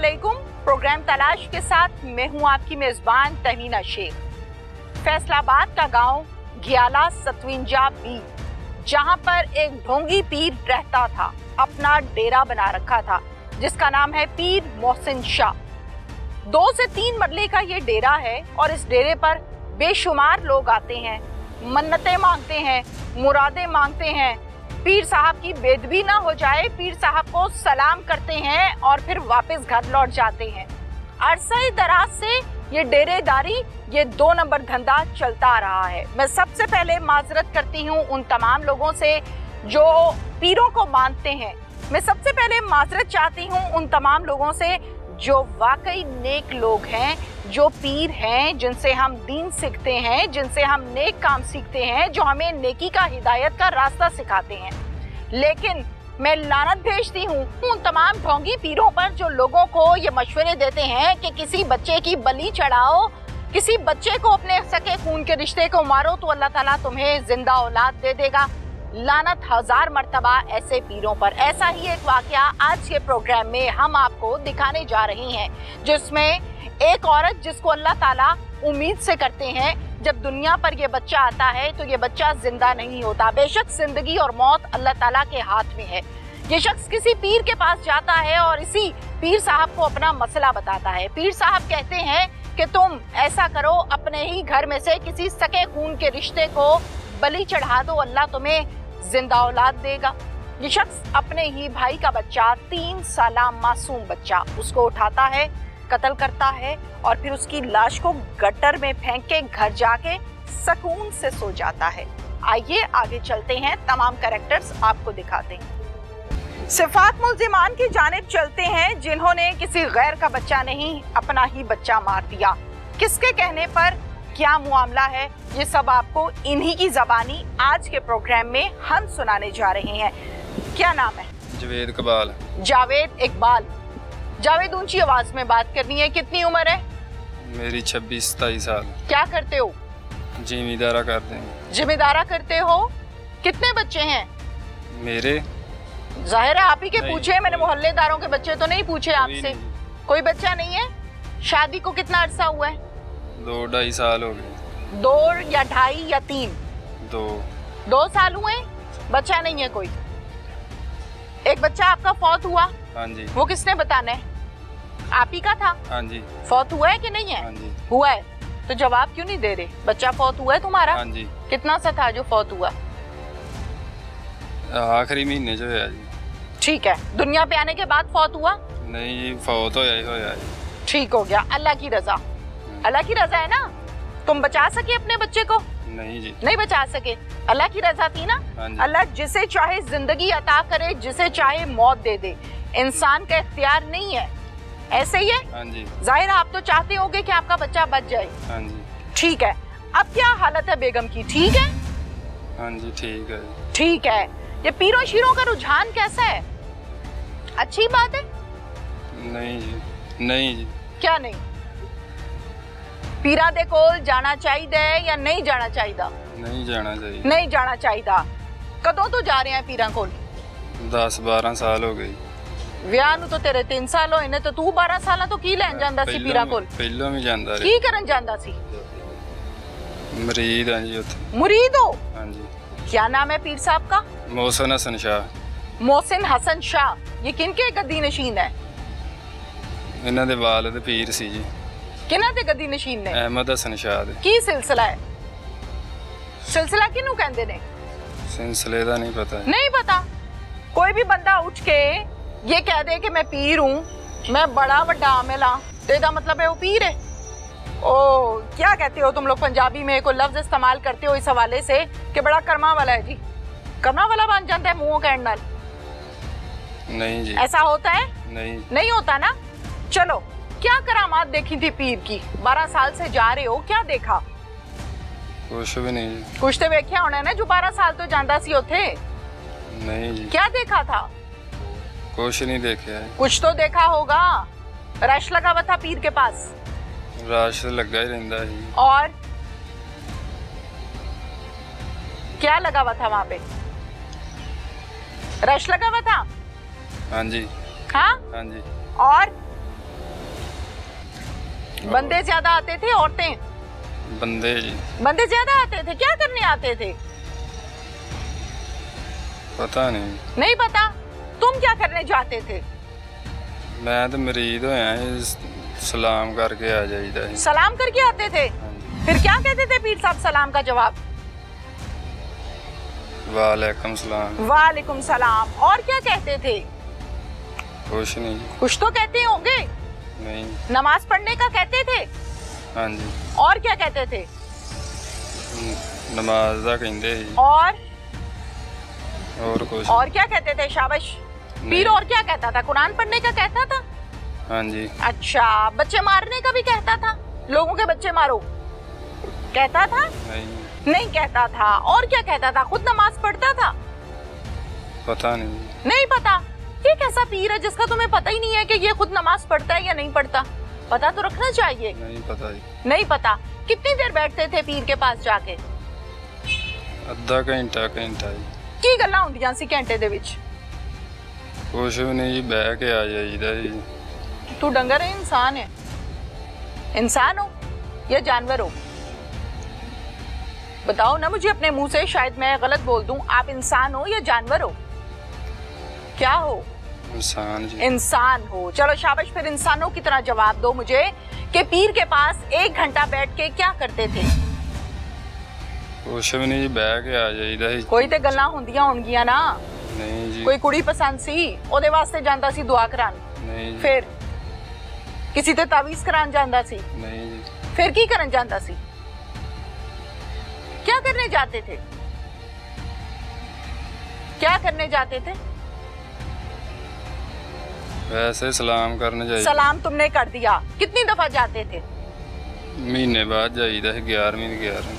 अस्सलामुअलैकुम। प्रोग्राम तलाश के साथ मैं हूं आपकी मेजबान तहमीना शेख। फैसलाबाद का गांव घियाला 57 बी, जहां पर एक ढोंगी पीर रहता था, अपना डेरा बना रखा था जिसका नाम है पीर मोहसिन शाह। 2 से 3 मरले का ये डेरा है और इस डेरे पर बेशुमार लोग आते हैं, मन्नतें मांगते हैं, मुरादें मांगते हैं। पीर साहब की बेदबी ना हो जाए, पीर साहब को सलाम करते हैं और फिर वापस घर लौट जाते हैं। अरसे दराज से ये डेरेदारी, ये 2 नंबर धंधा चलता आ रहा है। मैं सबसे पहले माजरत करती हूँ उन तमाम लोगों से जो पीरों को मानते हैं। मैं सबसे पहले माजरत चाहती हूँ उन तमाम लोगों से जो वाकई नेक लोग हैं, जो पीर हैं, जिनसे हम दीन सीखते हैं, जिनसे हम नेक काम सीखते हैं, जो हमें नेकी का, हिदायत का रास्ता सिखाते हैं। लेकिन मैं लानत भेजती हूँ उन तमाम ढोंगी पीरों पर जो लोगों को ये मशवरे देते हैं कि किसी बच्चे की बलि चढ़ाओ, किसी बच्चे को अपने सके खून के रिश्ते को मारो तो अल्लाह ताला तुम्हें जिंदा औलाद दे देगा। लानत 1000 मर्तबा ऐसे पीरों पर। ऐसा ही एक वाकया आज के प्रोग्राम में हम आपको दिखाने जा रहे हैं, जिसमें एक औरत जिसको अल्लाह ताला उम्मीद से करते हैं, जब दुनिया पर ये बच्चा आता है तो ये बच्चा जिंदा नहीं होता। बेशक जिंदगी और मौत अल्लाह ताला के हाथ में है। ये शख्स किसी पीर के पास जाता है और इसी पीर साहब को अपना मसला बताता है। पीर साहब कहते हैं कि तुम ऐसा करो, अपने ही घर में से किसी सके खून के रिश्ते को बलि चढ़ा दो, अल्लाह तुम्हें जिंदा औलाद देगा। ये शख्स अपने ही भाई का बच्चा, 3 साला मासूम बच्चा, उसको उठाता है, कत्ल करता है और फिर उसकी लाश को गटर में फेंक के घर जाके सुकून से सो जाता है। आइए आगे चलते हैं, तमाम कैरेक्टर्स आपको दिखाते हैं। सिफात मुल्जिमान की जानिब चलते हैं जिन्होंने किसी गैर का बच्चा नहीं, अपना ही बच्चा मार दिया। किसके कहने पर, क्या मामला है, ये सब आपको इन्हीं की ज़बानी आज के प्रोग्राम में हम सुनाने जा रहे हैं। क्या नाम है? जावेद इकबाल। जावेद इकबाल। जावेद, ऊंची आवाज में बात करनी है। कितनी उम्र है? मेरी 26-27 साल। क्या करते हो? जिम्मेदारा करते हैं। जिम्मेदारा करते हो? कितने बच्चे हैं? मेरे जाहिर है आप ही के पूछे, मैंने मोहल्लेदारों के बच्चे तो नहीं पूछे आपसे। कोई बच्चा नहीं है? शादी को कितना अरसा हुआ है? 2-2.5 साल हो गए। 2 या 2.5 या 3? 2 साल हुए, बच्चा नहीं है कोई। एक बच्चा आपका फौत हुआ? हाँ जी। वो किसने बताना है? आप ही का था? हाँ जी। फौत हुआ है कि नहीं है? हाँ जी। हुआ है, तो जवाब क्यों नहीं दे रहे? बच्चा फौत हुआ है तुम्हारा? हाँ जी। कितना सा था जो फौत हुआ? आखिरी महीने जो है जी। ठीक है, दुनिया पे आने के बाद फौत हुआ? नहीं जी, फौत होया। ठीक हो गया, अल्लाह की रजा। अल्लाह की रजा है ना? तुम बचा सके अपने बच्चे को? नहीं जी। नहीं बचा सके, अल्लाह की रजा थी ना? अल्लाह जिसे चाहे जिंदगी अता करे, जिसे चाहे मौत दे दे, इंसान का इख्तियार नहीं है। ऐसे ही है? हाँ जी। जाहिर आप तो चाहते होगे कि आपका बच्चा बच जाए। हाँ जी। ठीक है, अब क्या हालत है बेगम की? ठीक है? हाँ जी, ठीक है। ठीक है। ये पीरों शीरों का रुझान कैसा है? अच्छी बात है? नहीं जी। नहीं जी। क्या नहीं? पीरा दे कोल जाना चाहिए या नहीं जाना चाहिए? नहीं जाना चाहिए। नहीं जाना चाहिए। कदों तो जा रहे हैं पीरा कोल? 10-12 साल हो गए। ਵਿਆਹ ਨੂੰ तो तेरे 3 साल होए ने, तो तू 12 साल तो की लैन ਜਾਂਦਾ ਸੀ ਪੀਰਾਂ ਕੋਲ? ਪਹਿਲਾਂ ਵੀ ਜਾਂਦਾ ਕੀ ਕਰਨ ਜਾਂਦਾ ਸੀ? मुरीद हैं जी उत्थे। मुरीद हो? हाँ जी। क्या नाम है पीर साहब का? मोहसिन हसन शाह। मोहसिन हसन शाह। ये किनके गद्दी नशीन है? इन्हां दे वालिद पीर सी जी। किन्हां दे गद्दी नशीन ने? अहमद हसन शाह दे। की सिलसिला है? सिलसिला किनू कहंदे ने? सिलसिले दा नहीं पता। नहीं पता? कोई भी बंदा उठ के ये कह दे कि मैं पीर हूँ, मैं बड़ा बड़ा आमिल हाँ, तो इसका मतलब है वो पीर है। ओ, क्या कहते हो तुम लोग पंजाबी में, कोई लफ्ज इस्तेमाल करते हो इस हवाले से कि बड़ा कर्मा वाला है जी? कर्मा वाला बन जाता है मुंह कहने नाल? नहीं जी। ऐसा होता है? नहीं। नहीं होता ना? चलो, क्या करामात देखी थी पीर की? 12 साल से जा रहे हो, क्या देखा? कुछ भी नहीं जी। कुछ तो वेख्या होना है ना, जो 12 साल तो जांदा सी उथे। नहीं जी। क्या देखा था? कुछ नहीं देखा है। कुछ तो देखा होगा। रश लगा हुआ था पीर के पास? रश लगा ही रहता है। और क्या लगा हुआ था वहां पे? रश लगा हुआ था? हाँ जी। हाँ? हाँ जी। और बंदे ज्यादा आते थे औरतें? बंदे जी। बंदे ज्यादा आते थे। क्या करने आते थे? पता नहीं। नहीं पता। तुम क्या करने जाते थे? मैं तो मरीद होया सलाम करके आ जाइदा। सलाम करके आते थे? फिर क्या कहते थे पीर साहब सलाम का जवाब? वालेकुम सलाम। वालेकुम सलाम। और क्या कहते थे? कुछ नहीं। कुछ तो कहते होंगे। नहीं। नमाज पढ़ने का कहते थे? हाँ जी। और क्या कहते थे? नमाज दा कहंदे जी। और कुछ। और क्या कहते थे? शाबाश। पीर और क्या कहता था? कुरान पढ़ने का कहता था? हाँ जी। अच्छा, बच्चे मारने का भी कहता था? लोगों के बच्चे मारो कहता था? नहीं कहता था। और क्या कहता था? खुद नमाज पढ़ता था? पता नहीं। नहीं पता। ये कैसा पीर है जिसका तुम्हें पता ही नहीं है कि ये खुद नमाज पढ़ता है या नहीं पढ़ता? पता तो रखना चाहिए। नहीं पता जी। नहीं पता। कितनी देर बैठते थे पीर के पास जाके? अद्धा घंटा जी। की गल्लां हुंदियां सी घंटे दे विच? कुछ भी नहीं जी, बह के आ जाइदा जी। तू डंगर है इंसान है? इंसान हो या जानवर हो? बताओ ना मुझे अपने मुंह से, शायद मैं गलत बोल दूं। आप इंसान हो या जानवर हो? क्या हो? इंसान जी। इंसान हो। चलो शाबाश। फिर इंसानों की तरह जवाब दो मुझे कि पीर के पास 1 घंटा बैठ के क्या करते थे? कुछ भी नहीं जी, बह के आ जाइदा जी। कोई ते गल्लां हुंदियां होणगियां ना? नहीं जी। कोई कुड़ी पसंद सी, ओदे वास्ते जांदा सी दुआ करान? नहीं जी। फिर किसी ते तावीज़ करान जांदा सी? नहीं जी। फिर की करन जांदा सी? क्या करने जाते थे? क्या करने जाते थे? वैसे सलाम करने जाइदा। सलाम तुमने कर दिया। कितनी दफा जाते थे? महीने बाद जाइदा है, 11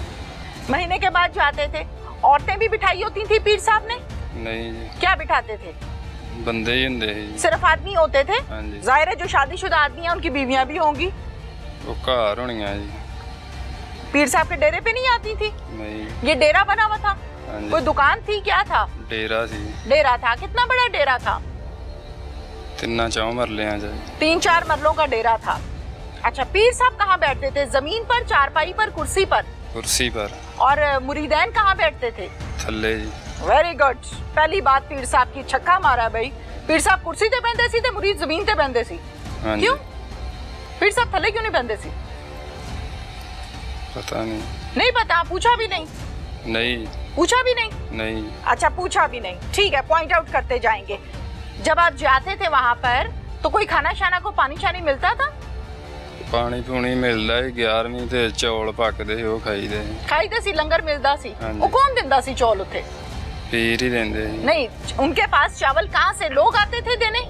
महीने के बाद जाते थे। औरतें भी बिठाई होती थी पीर साहब ने? नहीं जी। क्या बिठाते थे? बंदे ही होंदे ही। सिर्फ आदमी होते थे? हाँ जी। जाहिर है जो शादीशुदा आदमी है उनकी बीवियां भी होंगी। वो घर होनियां जी। पीर साहब के डेरे पे नहीं आती थी? नहीं। ये डेरा बना हुआ था? हाँ जी। कोई दुकान थी? क्या था? डेरा सी। डेरा था। कितना बड़ा डेरा था? 3-4 मरले जी। 3-4 मरलों का डेरा था। अच्छा, पीर साहब कहाँ बैठते थे? जमीन पर, चारपाई पर, कुर्सी पर? कुर्सी पर। और मुरीदैन कहाँ बैठते थे? थल्ले जी। Very good. पहली बात पीर साहब की छक्का मारा भाई। पीर साहब कुर्सी ते बहंदे सी ते मुरीद जमीन ते बहंदे सी। हाँ क्यों? जी। पीर साहब थल्ले क्यों नहीं बहंदे सी? पता नहीं। नहीं पता। पूछा भी नहीं? नहीं। पूछा भी नहीं? नहीं। अच्छा, पूछा भी नहीं। ठीक है, पॉइंट आउट करते जाएंगे। जब आप जाते थे वहां पर तो कोई खाना शाना को पानी शानी मिलता था? पानी पूनी मिलदा है। 11वीं ते चौल पकदे वो खाईदे। खाईदे सी? लंगर मिलदा सी? हाँ जी। वो कौन दिंदा सी चौल उथे? पीर ही देंदे जी। नहीं, उनके पास चावल कहाँ से? लोग आते थे देने?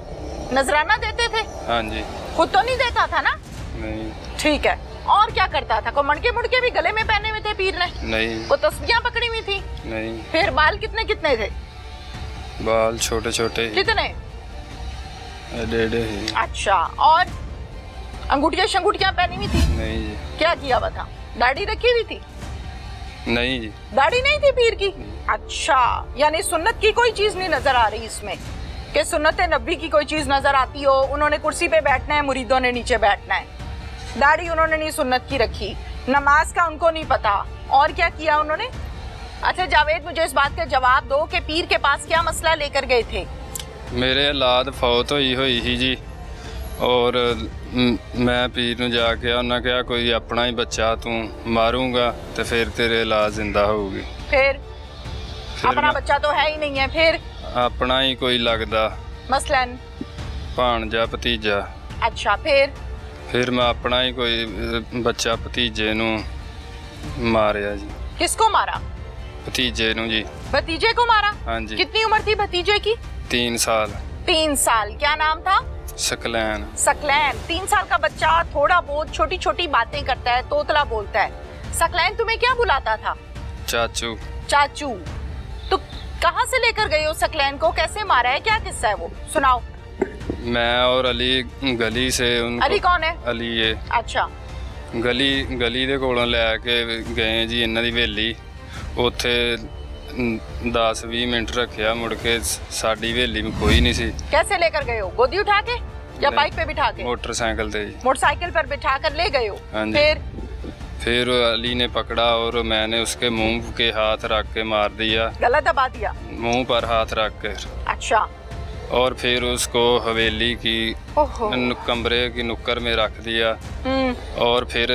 नजराना देते थे? हाँ जी। खुद तो नहीं देता था ना? नहीं। ठीक है। और क्या करता था? को मणके मुड़के भी गले में पहने हुए थे पीर ने? नहीं। को तस्बीहां पकड़ी हुई थी? नहीं। फिर बाल कितने कितने थे? बाल छोटे छोटे। कितने? एडे ही। अच्छा, और अंगूठियां शंगूठियां पहनी हुई थी? नहीं जी। क्या किया हुआ था? दाढ़ी रखी हुई थी? नहीं जी। दाढ़ी नहीं थी पीर की? अच्छा, यानी सुन्नत की कोई चीज नहीं नजर आ रही इसमें कि सुन्नत नबी की कोई चीज नजर आती हो। उन्होंने कुर्सी पे बैठना है, मुरीदों ने नीचे बैठना है। दाढ़ी उन्होंने नहीं सुन्नत की रखी। नमाज का उनको नहीं पता। और क्या किया उन्होंने? अच्छा जावेद, मुझे इस बात का जवाब दो कि पीर के पास क्या मसला लेकर गए थे? मेरे औलाद फौत हुई ही जी। और मैं पीर ਨੂੰ ਜਾ ਕੇ ਉਹਨਾਂ ਕਿਹਾ ਕੋਈ ਆਪਣਾ ਹੀ ਬੱਚਾ ਤੂੰ ਮਾਰੂੰਗਾ ਤੇ ਫਿਰ ਤੇਰੇ ਔਲਾਦ ਜ਼ਿੰਦਾ ਹੋਊਗੀ। फिर अपना बच्चा तो है ही नहीं है। फिर ਆਪਣਾ ਹੀ ਕੋਈ ਲੱਗਦਾ मसलन? ਭਾਣਜਾ ਭਤੀਜਾ। अच्छा, ਫਿਰ ਮੈਂ ਆਪਣਾ ਹੀ ਕੋਈ ਬੱਚਾ ਭਤੀਜੇ ਨੂੰ ਮਾਰਿਆ ਜੀ। किसको मारा? भतीजे ਨੂੰ जी। भतीजे को मारा? हाँ जी। कितनी उम्र थी भतीजे की? 3 साल। 3 साल। क्या नाम था? सकलैन। सकलैन। 3 साल का बच्चा थोड़ा बहुत छोटी छोटी बातें करता है, तोतला बोलता है। सकलैन तुम्हें क्या बुलाता था? चाचू। चाचू। तो कहाँ से लेकर गए हो सकलैन को? कैसे मारा है? क्या किस्सा है वो सुनाओ। मैं और अली गली से उनको। अली कौन है? अली ये। अच्छा। गली ਦੇ ਕੋਲੋਂ ਲੈ ਕੇ ਗਏ ਜੀ ਇਹਨਾਂ ਦੀ ਹਵੇਲੀ। ਉੱਥੇ 10-20 ਮਿੰਟ ਰੱਖਿਆ, ਮੁੜ ਕੇ ਸਾਡੀ ਹਵੇਲੀ में कोई नहीं सी। कैसे लेकर गए हो? गोदी उठा के? या बाइक पे बिठा के? मोटरसाइकिल थे जी। मोटरसाइकिल पर बिठा कर ले गए हो? हाँ जी। फिर अली ने पकड़ा और मैंने उसके मुंह के हाथ रख के मार दिया। गला दबा दिया? मुंह पर हाथ रख कर। अच्छा। और फिर उसको हवेली की कमरे की नुक्कर में रख दिया। और फिर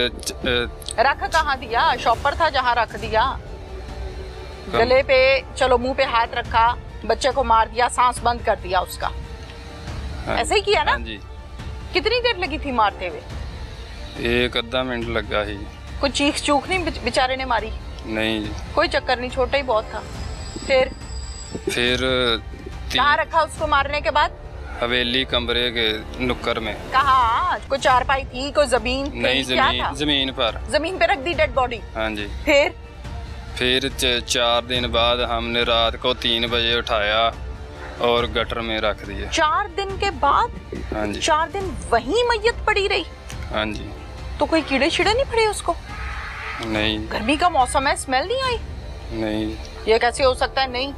रख कहाँ दिया? शॉप पर था जहाँ रख दिया? गले पे, चलो मुंह पे हाथ रखा, बच्चे को मार दिया, सांस बंद कर दिया उसका। हाँ, ऐसे ही किया ना? हाँ जी। कितनी देर लगी थी मारते हुए? 1 मिनट लगा ही। कोई चीख चूख नहीं बेचारे ने मारी? नहीं जी। कोई चक्कर नहीं, छोटा ही बहुत था। फिर कहाँ रखा उसको मारने के बाद? हवेली कमरे के नुक्कर में। कहाँ? कोई चारपाई थी, कोई जमीन? नहीं, जमीन पर। जमीन पे रख दी डेड बॉडी? हाँ जी। फिर 4 दिन बाद हमने रात को 3 बजे उठाया और गटर में रख दिया। 4 दिन के बाद? हाँ जी। 4 दिन वहीं मैयत पड़ी रही? हाँ जी। तो कोई कीड़े शीड़े नहीं पड़े उसको? नहीं। गर्मी का मौसम है, स्मेल नहीं आई? नहीं। ये कैसे हो सकता है? नहीं,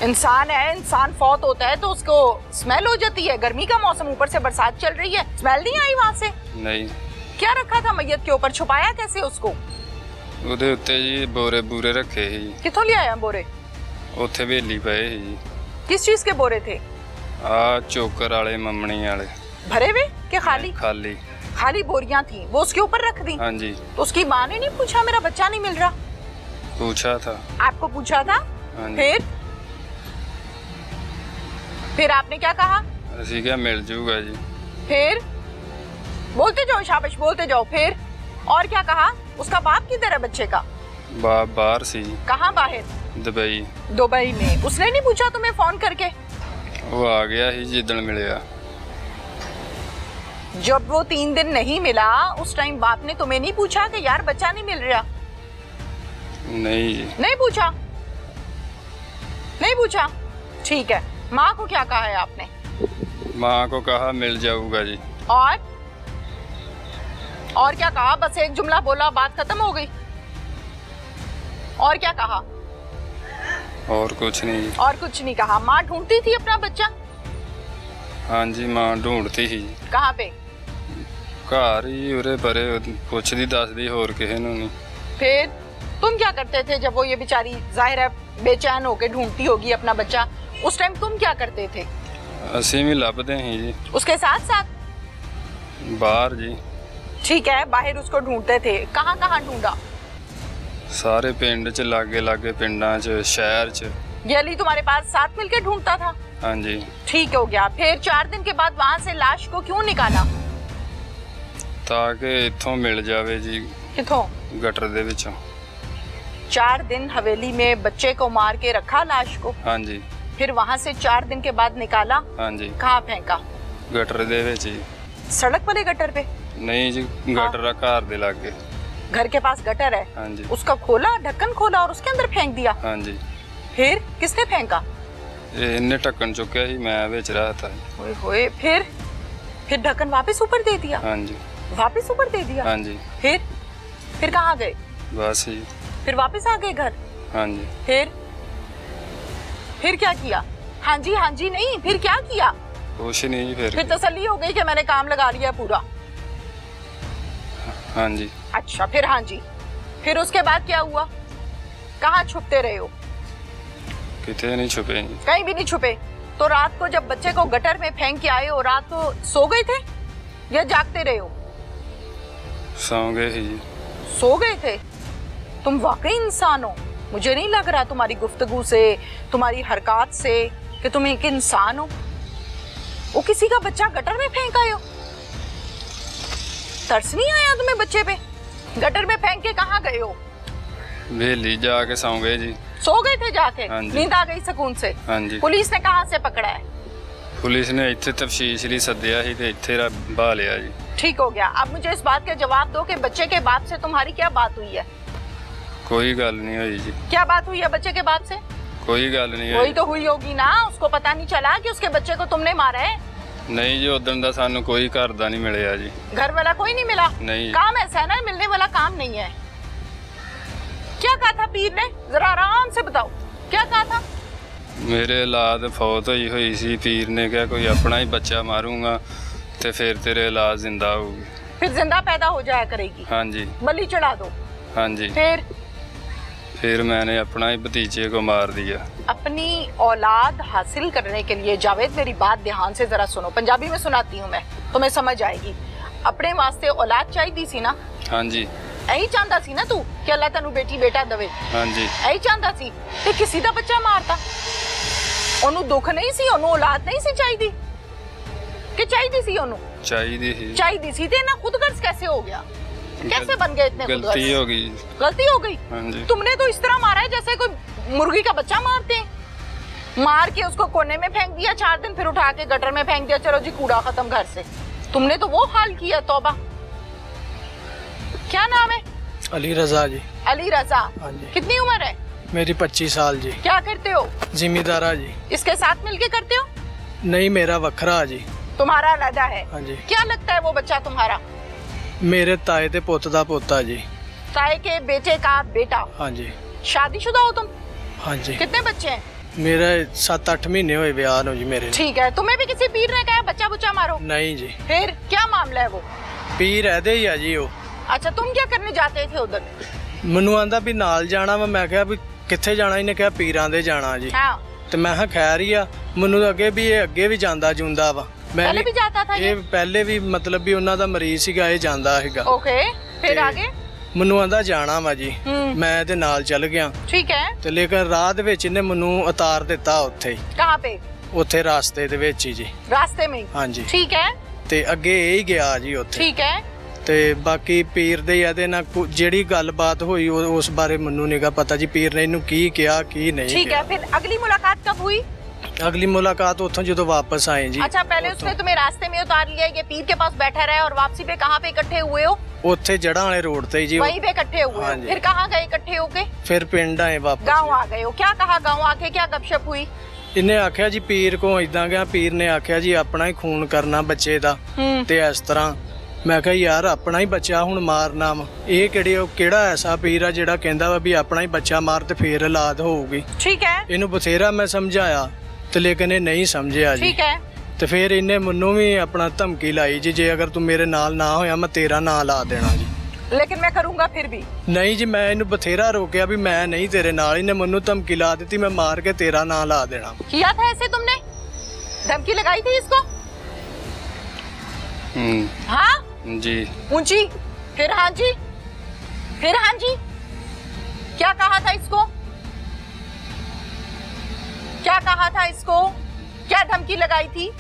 इंसान है, इंसान फौत होता है तो उसको स्मेल हो जाती है। गर्मी का मौसम, ऊपर से बरसात चल रही है, स्मेल नहीं आई वहाँ से? नहीं। क्या रखा था मैयत के ऊपर? छुपाया कैसे उसको? ਉਹਦੇ ਉੱਤੇ ਜੀ बोरे रखे ही। किथों ले आया बोरे? ਉੱਥੇ ਵੇਲੀ ਪਏ ही। किस चीज के बोरे थे? चोकर वाले, ममनी वाले। भरे हुए के खाली? खाली। खाली बोरियां थी, वो उसके ऊपर रख दी? हाँ जी। तो उसकी माँ ने नहीं पूछा मेरा बच्चा नहीं मिल रहा? पूछा था। आपको पूछा था? हाँ जी। फिर आपने क्या कहा? ਅਸੀਂ क्या मिल जाऊगा जी। फिर बोलते जाओ, शाबाश, बोलते जाओ। फिर और क्या कहा? उसका बाप किधर है बच्चे का? बाप बाहर सी। कहाँ बाहर? दुबई। दुबई में? उसने नहीं पूछा तुम्हें फोन करके? वो आ गया ही जिदन मिलेगा। जब वो 3 दिन नहीं मिला उस टाइम बाप ने तुम्हें नहीं पूछा कि यार बच्चा नहीं मिल रहा? नहीं। नहीं पूछा? नहीं पूछा, ठीक है। माँ को क्या कहा है आपने? माँ को कहा मिल जाऊंगा जी। और क्या कहा? बस एक जुमला बोला, बात खत्म हो गई? और क्या कहा? और कुछ नहीं। और कुछ नहीं कहा। माँ ढूंढती थी अपना बच्चा? हाँ जी, माँ ढूंढती ही। कहाँ पे? घर ही उरे परे, पुछदी दसदी होर किसे नूं नहीं। फिर तुम क्या करते थे जब वो ये बेचारी जाहिर है बेचैन होके ढूंढती होगी अपना बच्चा, उस टाइम तुम क्या करते थे? ਅਸੀਂ भी लभदे ही जी। उसके साथ साथ? बाहर जी। ठीक है, बाहर उसको ढूंढते थे। कहाँ कहाँ ढूंढा? सारे पिंड च, लागे लागे पिंडां च, शहर च। ये अली तुम्हारे पास साथ मिलके ढूंढता था? हाँ जी। ठीक हो गया। फिर 4 दिन के बाद वहाँ से लाश को क्यों निकाला? ताकि इत्थों मिल जावे जी। किथों? गटर दे विचों। 4 दिन हवेली में बच्चे को मार के रखा लाश को? हाँ जी। फिर वहाँ से 4 दिन के बाद निकाला? हाँ जी। कहाँ फेंका? गटर दे विच जी। सड़क वाले गटर पे? नहीं जी, गटर घर दे लागे। घर के पास गटर है? हाँ जी। उसका खोला, ढक्कन खोला और उसके अंदर फेंक दिया? हाँ जी। फिर किसने फेंका? इन्हें ढक्कन चुक्या ही, मैं बेच रहा था। ओए होए। फिर ढक्कन वापस ऊपर दे दिया? हाँ जी। वापस ऊपर दे दिया? हाँ जी। फिर कहाँ गए? बस ही। फिर वापस आ गए घर? हाँ जी। फिर क्या किया? हाँ जी नहीं, फिर क्या किया? कुछ नहीं। फिर तसल्ली हो गई कि मैंने काम लगा लिया पूरा? हाँ जी। अच्छा, फिर हाँ जी। फिर उसके बाद क्या हुआ? कहाँ छुपते रहे हो? कितने नहीं छुपे? कहीं भी नहीं छुपे। तो रात को जब बच्चे को गटर में फेंक के आए हो, रात को सो गए थे या जागते रहे हो? सो गए ही। सो गए थे? तुम वाकई इंसान हो। मुझे नहीं लग रहा तुम्हारी गुफ्तगू से, तुम्हारी हरकत से कि तुम एक इंसान हो। वो किसी का बच्चा गटर में फेंक आए हो? तरस नहीं आया तुम्हें बच्चे पे? गटर में फेंक के कहाँ गए हो? वेली जाके सो गए जी। सो गए थे जाके? हाँ जी। नींद आ गई सुकून से? हाँ जी। पुलिस ने कहाँ से पकड़ा है? पुलिस ने इत्थे तफ्तीश लई सद्दिया ही ते इत्थे बहा लिया जी। ठीक हो गया। अब मुझे इस बात का जवाब दो कि बच्चे के बाप से तुम्हारी क्या बात हुई है? कोई गल नहीं हुई जी। क्या बात हुई है बच्चे के बाप से? कोई गल नहीं हुई। वही तो हुई होगी ना, उसको पता नहीं चला कि उसके बच्चे को तुमने मारा है? नहीं जी, उदन दा सानू कोई घर दा नहीं मिलिया जी। घर वाला कोई नहीं मिला? नहीं। काम ऐसा है ना, मिलने वाला काम नहीं है। क्या कहा था पीर ने? जरा आराम से बताओ, क्या कहा था? मेरे औलाद फौत हुई सी, पीर ने कहा कोई अपना ही बच्चा मारूंगा ਤੇ ਫਿਰ ਤੇਰੇ औलाद जिंदा होगी। फिर जिंदा पैदा हो जाया करेगी। हाँ जी। बलि चढ़ा दो। हाँ जी। फिर मैंने अपना ही भतीजे को मार दिया। अपनी औलाद हासिल करने के लिए जावेद, मेरी बात ध्यान से जरा सुनो, पंजाबी में सुनाती हूँ मैं, तुम्हें समझ आएगी। अपने वास्ते औलाद चाहिए सी ना? हाँ जी। यही चाहता सी ना तू कि अल्लाह तेनू बेटी बेटा दवे? हाँ जी। यही चाहता सी ते किसी दा बच्चा मारता? ओनू दुख नहीं सी, ओनू औलाद नहीं सी चाहिए कि चाहिए सी? ओनू चाहिए सी ते ना खुदगर्ज कैसे हो गया? कैसे बन गए इतने? गलती हो गई। गलती हो गई? हाँ जी। तुमने तो इस तरह मारा है जैसे कोई मुर्गी का बच्चा मारते हैं। मार के उसको कोने में फेंक दिया 4 दिन, फिर उठा के गटर में फेंक दिया, चलो जी कूड़ा खत्म घर से। तुमने तो वो हाल किया। तौबा। क्या नाम है? अली रजा जी। अली रजा। हाँ जी। कितनी उम्र है? मेरी 25 साल जी। क्या करते हो? जिम्मेदारा जी। इसके साथ मिलके करते हो? नहीं, मेरा वखरा जी। तुम्हारा अलग है? हाँ जी। क्या लगता है वो बच्चा तुम्हारा? मेरे ताए दे पुत दा पोता जी। ताए के बेटे का बेटा? हाँ जी। शादीशुदा हो तुम? हाँ जी। कितने बच्चे हैं? मेरे 7-8 महीने हुए ब्याह हो जी मेरे। ठीक है। तुम्हें भी किसी पीर ने कहा बच्चा बुच्चा मारो? नहीं जी। फिर क्या मामला है वो? पीर ऐदे ही है जी वो। अच्छा, तुम क्या करने जाते थे उधर? मैनू आंदा भी नाल जाना वा। मैं कहा भी किथे जाना? इन्हें कहा पीरां दे जाना जी। हाँ। ते मैं कहा खैर ही आ। मैनू अगे भी जांदा जुंदा वा। पहले भी जाता था ये? पहले भी मतलब भी उन्हां दा मरीज सीगा, ये जांदा हैगा। ओके, फिर आगे? मैनू आंदा जाना वा जी। मैं ते नाल चल गया। ठीक है। ते लेकिन रात दे विच इन्हें मैनू उतार दिता उत्थे ही। कहाँ पे? उत्थे रास्ते दे विच ही जी। रास्ते में? हाँ जी। ठीक है। ते अगे ही गया जी उत्थे। ठीक है। ते बाकी पीर दे एदे ना जेड़ी गलबात होई उस बारे मैनू नहीं पता जी। पीर ने इनू की किया की नहीं। ठीक है। फिर अगली मुलाकात कब हुई? अगली मुलाकात उठों जो वापस आए जी। अच्छा, पहले उसने तुम्हें रास्ते में उतार लिया, ये पीर के पास बैठा रहा, और वापसी पे कहाँ पे इकट्ठे हुए हो? उत्थे जड़ा वाले रोड ते जी। वहीं पे इकट्ठे हुए? हाँ, फिर कहाँ गए इकट्ठे होके? फिर पिंड आए वापस। गाँव आ गए हो? क्या कहा गाँव आके? क्या गपशप हुई? इन्हें आख्या जी पीर को इदा गया। पीर ने आख्या जी अपना ही खून करना बच्चे दा ते इस तरह। मैं कहा यार अपना ही बच्चा हुण मारना वा? ये केड़ा ऐसा पीर आ जिहड़ा कहंदा वा भी अपना ही बच्चा मार ते फिर औलाद होऊगी? ठीक है। इन्हू बथेरा मैं समझाया ते लेकिन ये नहीं समझिया जी। ठीक है। ते फिर इन्हें मैनू भी अपना धमकी लाई जी, जे अगर तू मेरे नाल ना होया मैं तेरा नाम ला देना जी। लेकिन मैं करूंगा फिर भी? नहीं जी, मैं इन्हू बथेरा रोकया भी मैं नहीं तेरे नाल। इन्हें मैनू धमकी ला दी, मैं मार के तेरा नाम ला देना। किया था ऐसे तुमने? धमकी लगाई थी इसको? हाँ जी। ऊंची? फिर हाँ जी? फिर हाँ जी? क्या कहा था इसको? क्या कहा था इसको? क्या धमकी लगाई थी?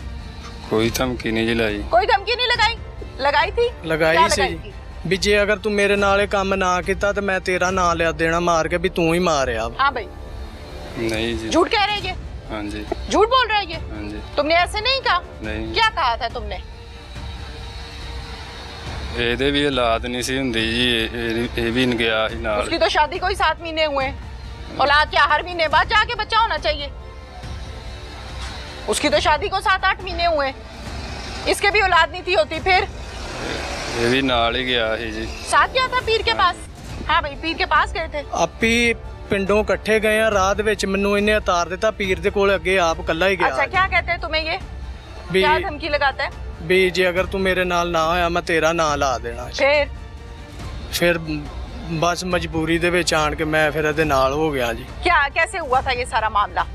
कोई धमकी नहीं जलाई। कोई धमकी नहीं लगाई? लगाई थी? लगाई सी जी भी जे अगर तू मेरे नाल काम ना किया तो मैं तेरा नाम लिया देना मार के भी तू ही मारिया। हाँ भाई। नहीं जी। झूठ कह रहे ये? हाँ जी। झूठ बोल रहे ये? हाँ जी। तुमने ऐसे नहीं कहा? नहीं। क्या कहा था तुमने? ਇਹਦੇ भी औलाद नहीं सी हुंदी जी, ये भी नहीं गया ही नाल। उसकी तो शादी को ही 7 महीने हुए। औलाद क्या हर महीने बाद जाके बच्चा होना चाहिए? उसकी तो शादी को 7-8 महीने हुए, इसके भी औलाद नहीं थी होती। फिर ये भी नाल ही गया ही जी। साथ गया था पीर के पास? हाँ भाई, पीर के पास गए थे। आपी पिंडों इकट्ठे गए हैं, रात विच मैनू इन्हें उतार दिता पीर दे कोल, अगे आप कल्ला ही गया। अच्छा, क्या कहते हैं तुम्हें ये? क्या धमकी लगाता है? भी जे अगर तू मेरे नाल ना होया मैं तेरा नाम ला देना। फिर बस मजबूरी दे विच आण के मैं फिर इहदे नाल हो गया जी। क्या कैसे हुआ था ये सारा मामला?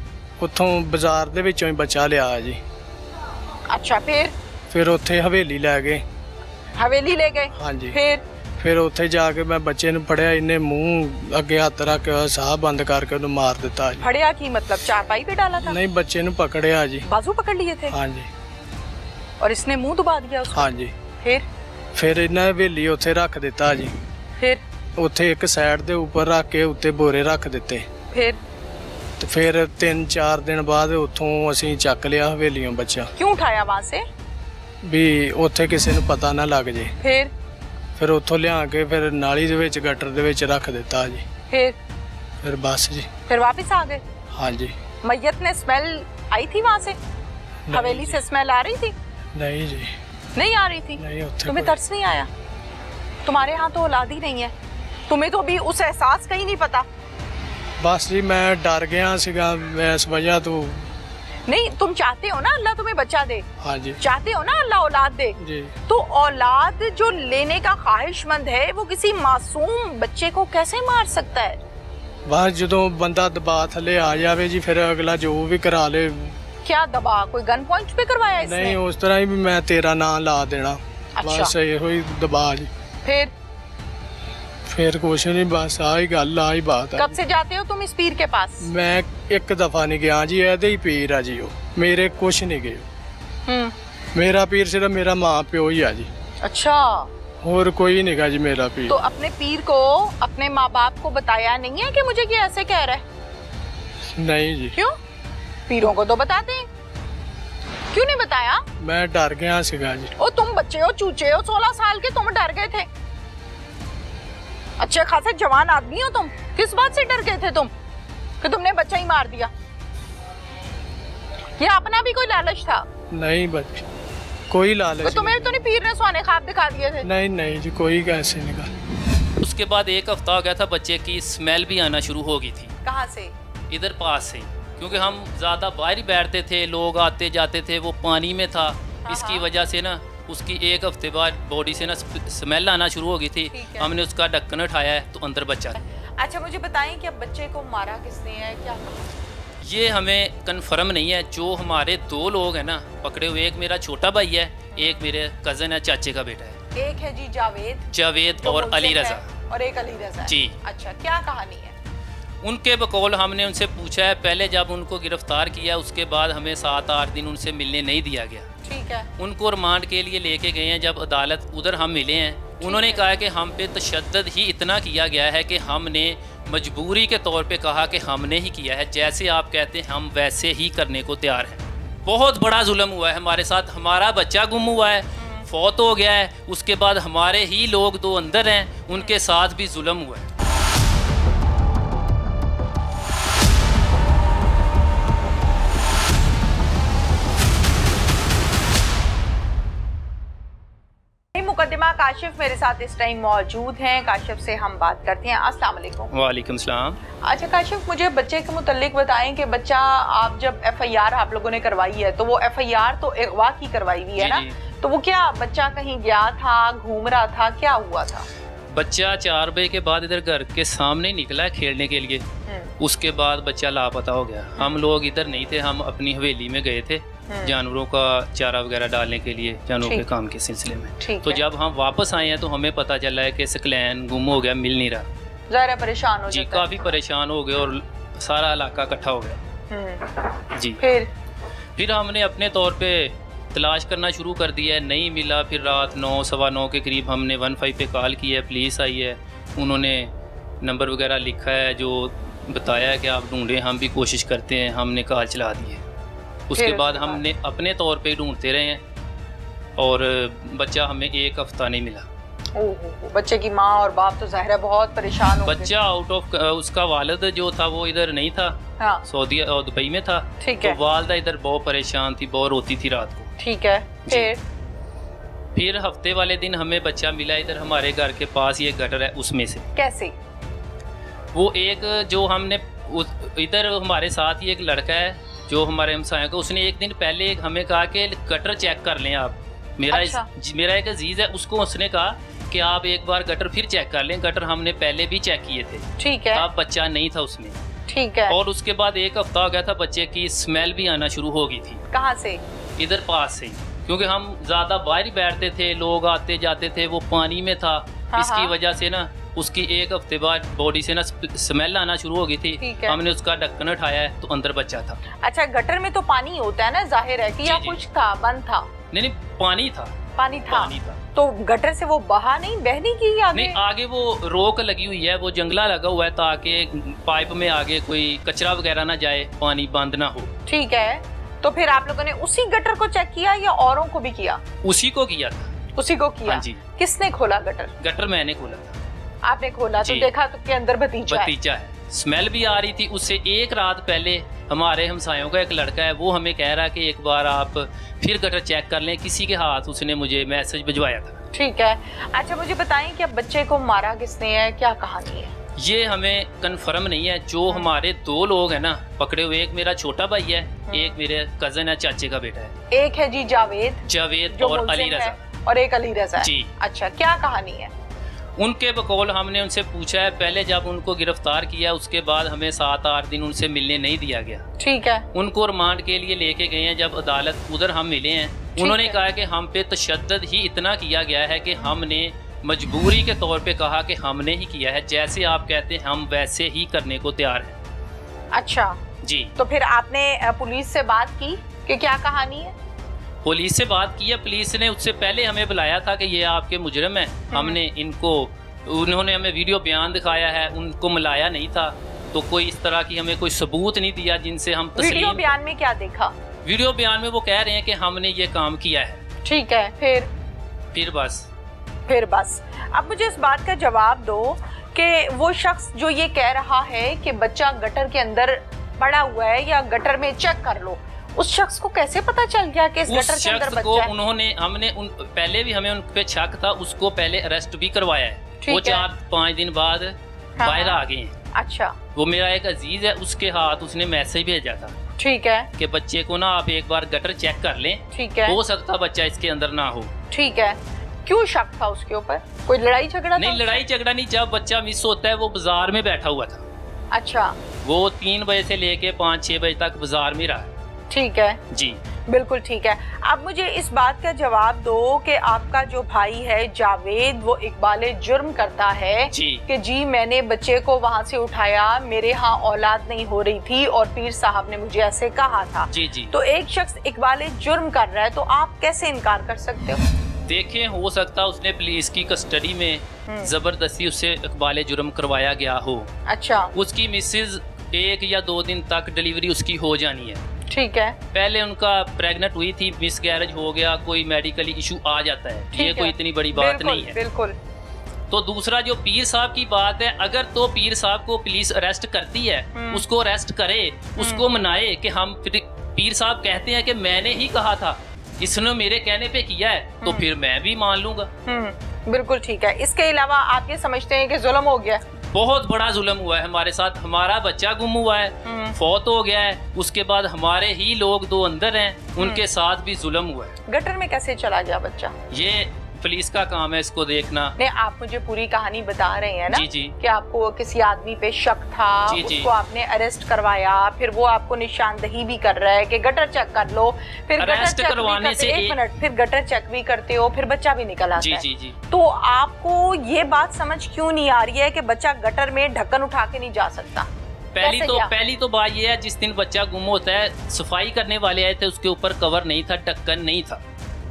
उत्थों बाजार दे विचों ही बच्चा लिया जी। अच्छा, फिर उत्थे हवेली लै गए। हवेली ले गए? हाँ जी। फिर उत्थे जाके मैं बच्चे नूं फड़िया, इन्हें मुंह अगे हथ रख के साह बंद करके उन्हें मार दिता जी। फड़िया की मतलब चारपाई पे डाला था? नहीं, बच्चे नूं पकड़िया जी। बाजू पकड़ लिए थे? हाँ जी। और इसने मुंह दबा दिया उसको? हाँ जी। फिर इन्हें हवेली उत्थे रख दिता जी। फिर उत्थे एक साइड दे ऊपर रख के उत्ते बोरे रख दिते। फिर 3-4 दिन बाद उत्थों असीं चक लिया हवेलियों बच्चा। क्यों उठाया वहां से? भी उत्थे किसी नूं पता ना लग जे। फिर उत्थों लिया के फिर नाली दे विच गटर दे विच रख दिता जी। फिर बस जी। फिर वापस आ गए? हाँ जी। मैयत ने स्मेल आई थी वहां से? हवेली से स्मेल आ रही थी? नहीं जी। नहीं आ रही थी? नहीं। तुम्हें तरस नहीं आया? तुम्हारे यहाँ तो औलाद ही नहीं है, तुम्हें तो अभी उस एहसास का ही नहीं पता। बस जी मैं डर गया सीगा इस वजह तो नहीं, तुम चाहते हो ना अल्लाह तुम्हें बच्चा दे? हाँ जी। चाहते हो ना अल्लाह औलाद दे जी। तो औलाद जो लेने का ख्वाहिशमंद है वो किसी मासूम बच्चे को कैसे मार सकता है? बस जो बंदा दबा थले आ जाए जी, फिर अगला जो भी करा ले। क्या दबा? कोई गन पॉइंट पे करवाया इसने? नहीं, उस तरह ही भी मैं तेरा नाम ला देना। अच्छा। बस यही ही दबा जी। फिर कुछ नहीं, बस आई गल आई बात है। कब से जाते हो तुम इस पीर के पास? मैं एक दफा नहीं गया जी, ऐसे ही पीर है जी, वो मेरे कुछ नहीं गए। मेरा पीर सिर्फ मेरा माँ प्यो ही है जी। अच्छा। और कोई नहीं गा जी मेरा पीर। तो अपने पीर को, अपने माँ बाप को बताया नहीं है कि मुझे ये ऐसे कह रहा है? नहीं जी। क्यों? पीरों को तो बताते हैं, क्यों नहीं बताया? मैं डर गया सिगा जी। ओ तुम बच्चे हो, चूचे हो, 16 साल के, तुम डर गए थे? अच्छे खासे जवान आदमी हो तुम, किस बात से डर गए थे तुम कि तुमने बच्चा ही मार दिया? ये अपना भी कोई लालच था? नहीं बच्चे, कोई लालच। तुम्हें तो नहीं पीर ने सोने ख्वाब दिखा दिए थे? नहीं नहीं जी, कोई कैसे नहीं कहा। उसके बाद एक हफ्ता हो गया था, बच्चे की स्मेल भी आना शुरू हो गई थी। कहाँ से? इधर पास से, क्योंकि हम ज़्यादा बाहर ही बैठते थे, लोग आते जाते थे, वो पानी में था। इसकी वजह से ना उसकी एक हफ्ते बाद बॉडी से ना स्मेल आना शुरू हो गई थी। हमने उसका ढक्कन उठाया है तो अंदर बच्चा था। अच्छा, मुझे बताएं कि अब बच्चे को मारा किसने है, क्या कहा? ये हमें कंफर्म नहीं है। जो हमारे 2 लोग हैं ना पकड़े हुए, एक मेरा छोटा भाई है, एक मेरे कज़न है, चाचे का बेटा है। एक है जी जावेद और अली रज़ा, और एक अली रज़ा जी। अच्छा, क्या कहानी है? उनके बकौल हमने उनसे पूछा है, पहले जब उनको गिरफ्तार किया उसके बाद हमें 7-8 दिन उनसे मिलने नहीं दिया गया। ठीक है। उनको रिमांड के लिए लेके गए हैं जब अदालत, उधर हम मिले हैं। उन्होंने कहा कि हम पे तशद्दुद ही इतना किया गया है कि हमने मजबूरी के तौर पे कहा कि हमने ही किया है, जैसे आप कहते हैं हम वैसे ही करने को तैयार हैं। बहुत बड़ा जुल्म हुआ है हमारे साथ। हमारा बच्चा गुम हुआ है, फौत हो गया है, उसके बाद हमारे ही लोग 2 अंदर हैं, उनके साथ भी जुल्म हुआ है। मुकद्दमा काशिफ मेरे साथ इस टाइम मौजूद हैं। काशिफ से हम बात करते हैं। अस्सलाम वालेकुम। वालेकुम सलाम। अच्छा काशिफ, मुझे बच्चे के मुतालिक बताएं कि बच्चा, आप जब FIR आप लोगों ने करवाई है तो वो FIR तो अगवा की करवाई हुई है ना, तो वो क्या बच्चा कहीं गया था, घूम रहा था, क्या हुआ था? बच्चा 4 बजे के बाद इधर घर के सामने निकला खेलने के लिए, उसके बाद बच्चा लापता हो गया। हम लोग इधर नहीं थे, हम अपनी हवेली में गए थे जानवरों का चारा वगैरह डालने के लिए, जानवरों के काम के सिलसिले में। तो जब हम वापस आए हैं तो हमें पता चला है कि सकलैन गुम हो गया, मिल नहीं रहा। ज़ाहिर है परेशान हो जी, काफ़ी परेशान हो गए और सारा इलाका इकट्ठा हो गया जी। फिर हमने अपने तौर पे तलाश करना शुरू कर दिया है, नहीं मिला। फिर रात 9, सवा 9 के करीब हमने 15 पे कॉल की है, पुलिस आई है, उन्होंने नंबर वगैरह लिखा है, जो बताया है कि आप ढूंढें, हम भी कोशिश करते हैं। हमने कॉल चला दी है। उसके बाद हमने अपने तौर पे ढूंढते रहे हैं और बच्चा हमें 1 हफ्ता नहीं मिला। ओह, बच्चे की माँ और बाप तो ज़ाहिर है बहुत परेशान हो गए। बच्चा आउट ऑफ, उसका वालिद जो था वो इधर नहीं था, हाँ। सऊदी और दुबई में था। ठीक है। तो वालदा इधर बहुत परेशान थी, बहुत रोती थी रात को। ठीक है। फिर हफ्ते वाले दिन हमें बच्चा मिला इधर हमारे घर के पास, ये गटर है उसमें से। कैसे? वो एक जो हमने इधर हमारे साथ ही एक लड़का है जो हमारे हमसायों को, उसने एक दिन पहले हमें कहा कि गटर चेक कर लें आप। मेरा एक अजीज है, उसको उसने कहा कि आप एक बार गटर फिर चेक कर लें। गटर हमने पहले भी चेक किए थे। ठीक है। अब बच्चा नहीं था उसमें। ठीक है। और उसके बाद 1 हफ्ता हो गया था, बच्चे की स्मेल भी आना शुरू हो गई थी। कहाँ से? इधर पास से, क्योंकि हम ज्यादा बाहर ही बैठते थे, लोग आते जाते थे, वो पानी में था। इसकी वजह से ना उसकी 1 हफ्ते बाद बॉडी से ना स्मेल आना शुरू हो गई थी। हमने उसका ढक्कन उठाया है तो अंदर बच्चा था। अच्छा, गटर में तो पानी होता है ना, जाहिर है कि या कुछ था, बंद था? नहीं, पानी था। पानी था। तो गटर से वो बहा नहीं, बहने की आगे? नहीं, आगे वो रोक लगी हुई है, वो जंगला लगा हुआ है ताकि पाइप में आगे कोई कचरा वगैरह ना जाए, पानी बंद ना हो। ठीक है। तो फिर आप लोगों ने उसी गटर को चेक किया या औरों को भी किया? उसी को किया था। उसी को किया? हाँ जी। किसने खोला गटर? गटर मैंने खोला था। आपने खोला तो देखा तो के अंदर भतीजा है। स्मेल भी आ रही थी। उससे 1 रात पहले हमारे हमसायों का एक लड़का है, वो हमें कह रहा कि एक बार आप फिर गटर चेक कर लें, किसी के हाथ उसने मुझे मैसेज भिजवाया था। ठीक है। अच्छा, मुझे बताएं कि अब बच्चे को मारा किसने है, क्या कहानी है? ये हमें कंफर्म नहीं है। जो हमारे 2 लोग हैं ना पकड़े हुए, एक मेरा छोटा भाई है, एक मेरे कजन है, चाचे का बेटा है। एक है जी जावेद और अली रजा, और एक अली रजा जी। अच्छा, क्या कहानी है? उनके बकौल हमने उनसे पूछा है, पहले जब उनको गिरफ्तार किया उसके बाद हमें 7-8 दिन उनसे मिलने नहीं दिया गया। ठीक है। उनको रिमांड के लिए लेके गए हैं, जब अदालत उधर हम मिले हैं, उन्होंने कहा कि हम पे तशद्दुद ही इतना किया गया है कि हमने मजबूरी के तौर पे कहा कि हमने ही किया है, जैसे आप कहते हैं हम वैसे ही करने को तैयार हैं। अच्छा जी। तो फिर आपने पुलिस से बात की कि क्या कहानी है? पुलिस से बात की है, पुलिस ने उससे पहले हमें बुलाया था कि ये आपके मुजरिम हैं। हमने इनको, उन्होंने हमें वीडियो बयान दिखाया है, उनको मिलाया नहीं था, तो कोई इस तरह की हमें कोई सबूत नहीं दिया जिनसे हम तस्लीम। वीडियो बयान में क्या देखा? वीडियो बयान में वो कह रहे हैं कि हमने ये काम किया है। ठीक है, फिर बस अब मुझे इस बात का जवाब दो कि वो शख्स जो ये कह रहा है कि बच्चा गटर के अंदर पड़ा हुआ है या गटर में चेक कर लो, उस शख्स को कैसे पता चल गया कि इस गटर के अंदर बच्चा है? हमने पहले भी हमें उन पे शक था, उसको पहले अरेस्ट भी करवाया है। वो 4-5 दिन बाद बाहर आ गए हैं। अच्छा। वो मेरा एक अजीज है, उसके हाथ उसने मैसेज भेजा था। ठीक है। कि बच्चे को ना आप एक बार गटर चेक कर लें। ठीक है। हो सकता बच्चा इसके अंदर ना हो। ठीक है। क्यों शक था उसके ऊपर? कोई लड़ाई झगड़ा? नहीं, लड़ाई झगड़ा नहीं। जब बच्चा मिस होता है वो बाजार में बैठा हुआ था। अच्छा। वो 3 बजे से लेके 5-6 बजे तक बाजार में रहा। ठीक है जी, बिल्कुल ठीक है। अब मुझे इस बात का जवाब दो कि आपका जो भाई है जावेद, वो इकबाले जुर्म करता है कि जी मैंने बच्चे को वहाँ से उठाया, मेरे यहाँ औलाद नहीं हो रही थी और पीर साहब ने मुझे ऐसे कहा था। जी। तो एक शख्स इकबाले जुर्म कर रहा है, तो आप कैसे इनकार कर सकते हो? देखें, हो सकता उसने पुलिस की कस्टडी में जबरदस्ती उससे इकबाले जुर्म करवाया गया हो। अच्छा। उसकी मिसेज 1 या 2 दिन तक डिलीवरी उसकी हो जानी है। ठीक है। पहले उनका प्रेग्नेंट हुई थी, मिसकैरेज हो गया, कोई मेडिकली इशू आ जाता है, ये कोई इतनी बड़ी बात नहीं है। बिल्कुल। तो दूसरा जो पीर साहब की बात है, अगर तो पीर साहब को पुलिस अरेस्ट करती है, उसको अरेस्ट करे, उसको मनाए कि हम, पीर साहब कहते हैं कि मैंने ही कहा था, इसने मेरे कहने पे किया है, तो फिर मैं भी मान लूंगा। बिल्कुल ठीक है। इसके अलावा आप ये समझते हैं कि जुल्म हो गया? बहुत बड़ा जुल्म हुआ है हमारे साथ। हमारा बच्चा गुम हुआ है, फौत हो गया है, उसके बाद हमारे ही लोग 2 अंदर हैं, उनके साथ भी जुल्म हुआ है। गटर में कैसे चला गया बच्चा? ये पुलिस का काम है इसको देखना। नहीं, आप मुझे पूरी कहानी बता रहे हैं ना? जी। कि आपको किसी आदमी पे शक था, उसको आपने अरेस्ट करवाया, फिर वो आपको निशानदही भी कर रहा है कि गटर चेक कर लो, फिर अरेस्ट करवाने से 1 मिनट, फिर गटर चेक भी करते हो, फिर बच्चा भी निकल आता है। जी। तो आपको ये बात समझ क्यों नहीं आ रही है कि बच्चा गटर में ढक्कन उठा के नहीं जा सकता? पहली तो बात ये है, जिस दिन बच्चा गुम होता है, सफाई करने वाले आए थे, उसके ऊपर कवर नहीं था, ढक्कन नहीं था।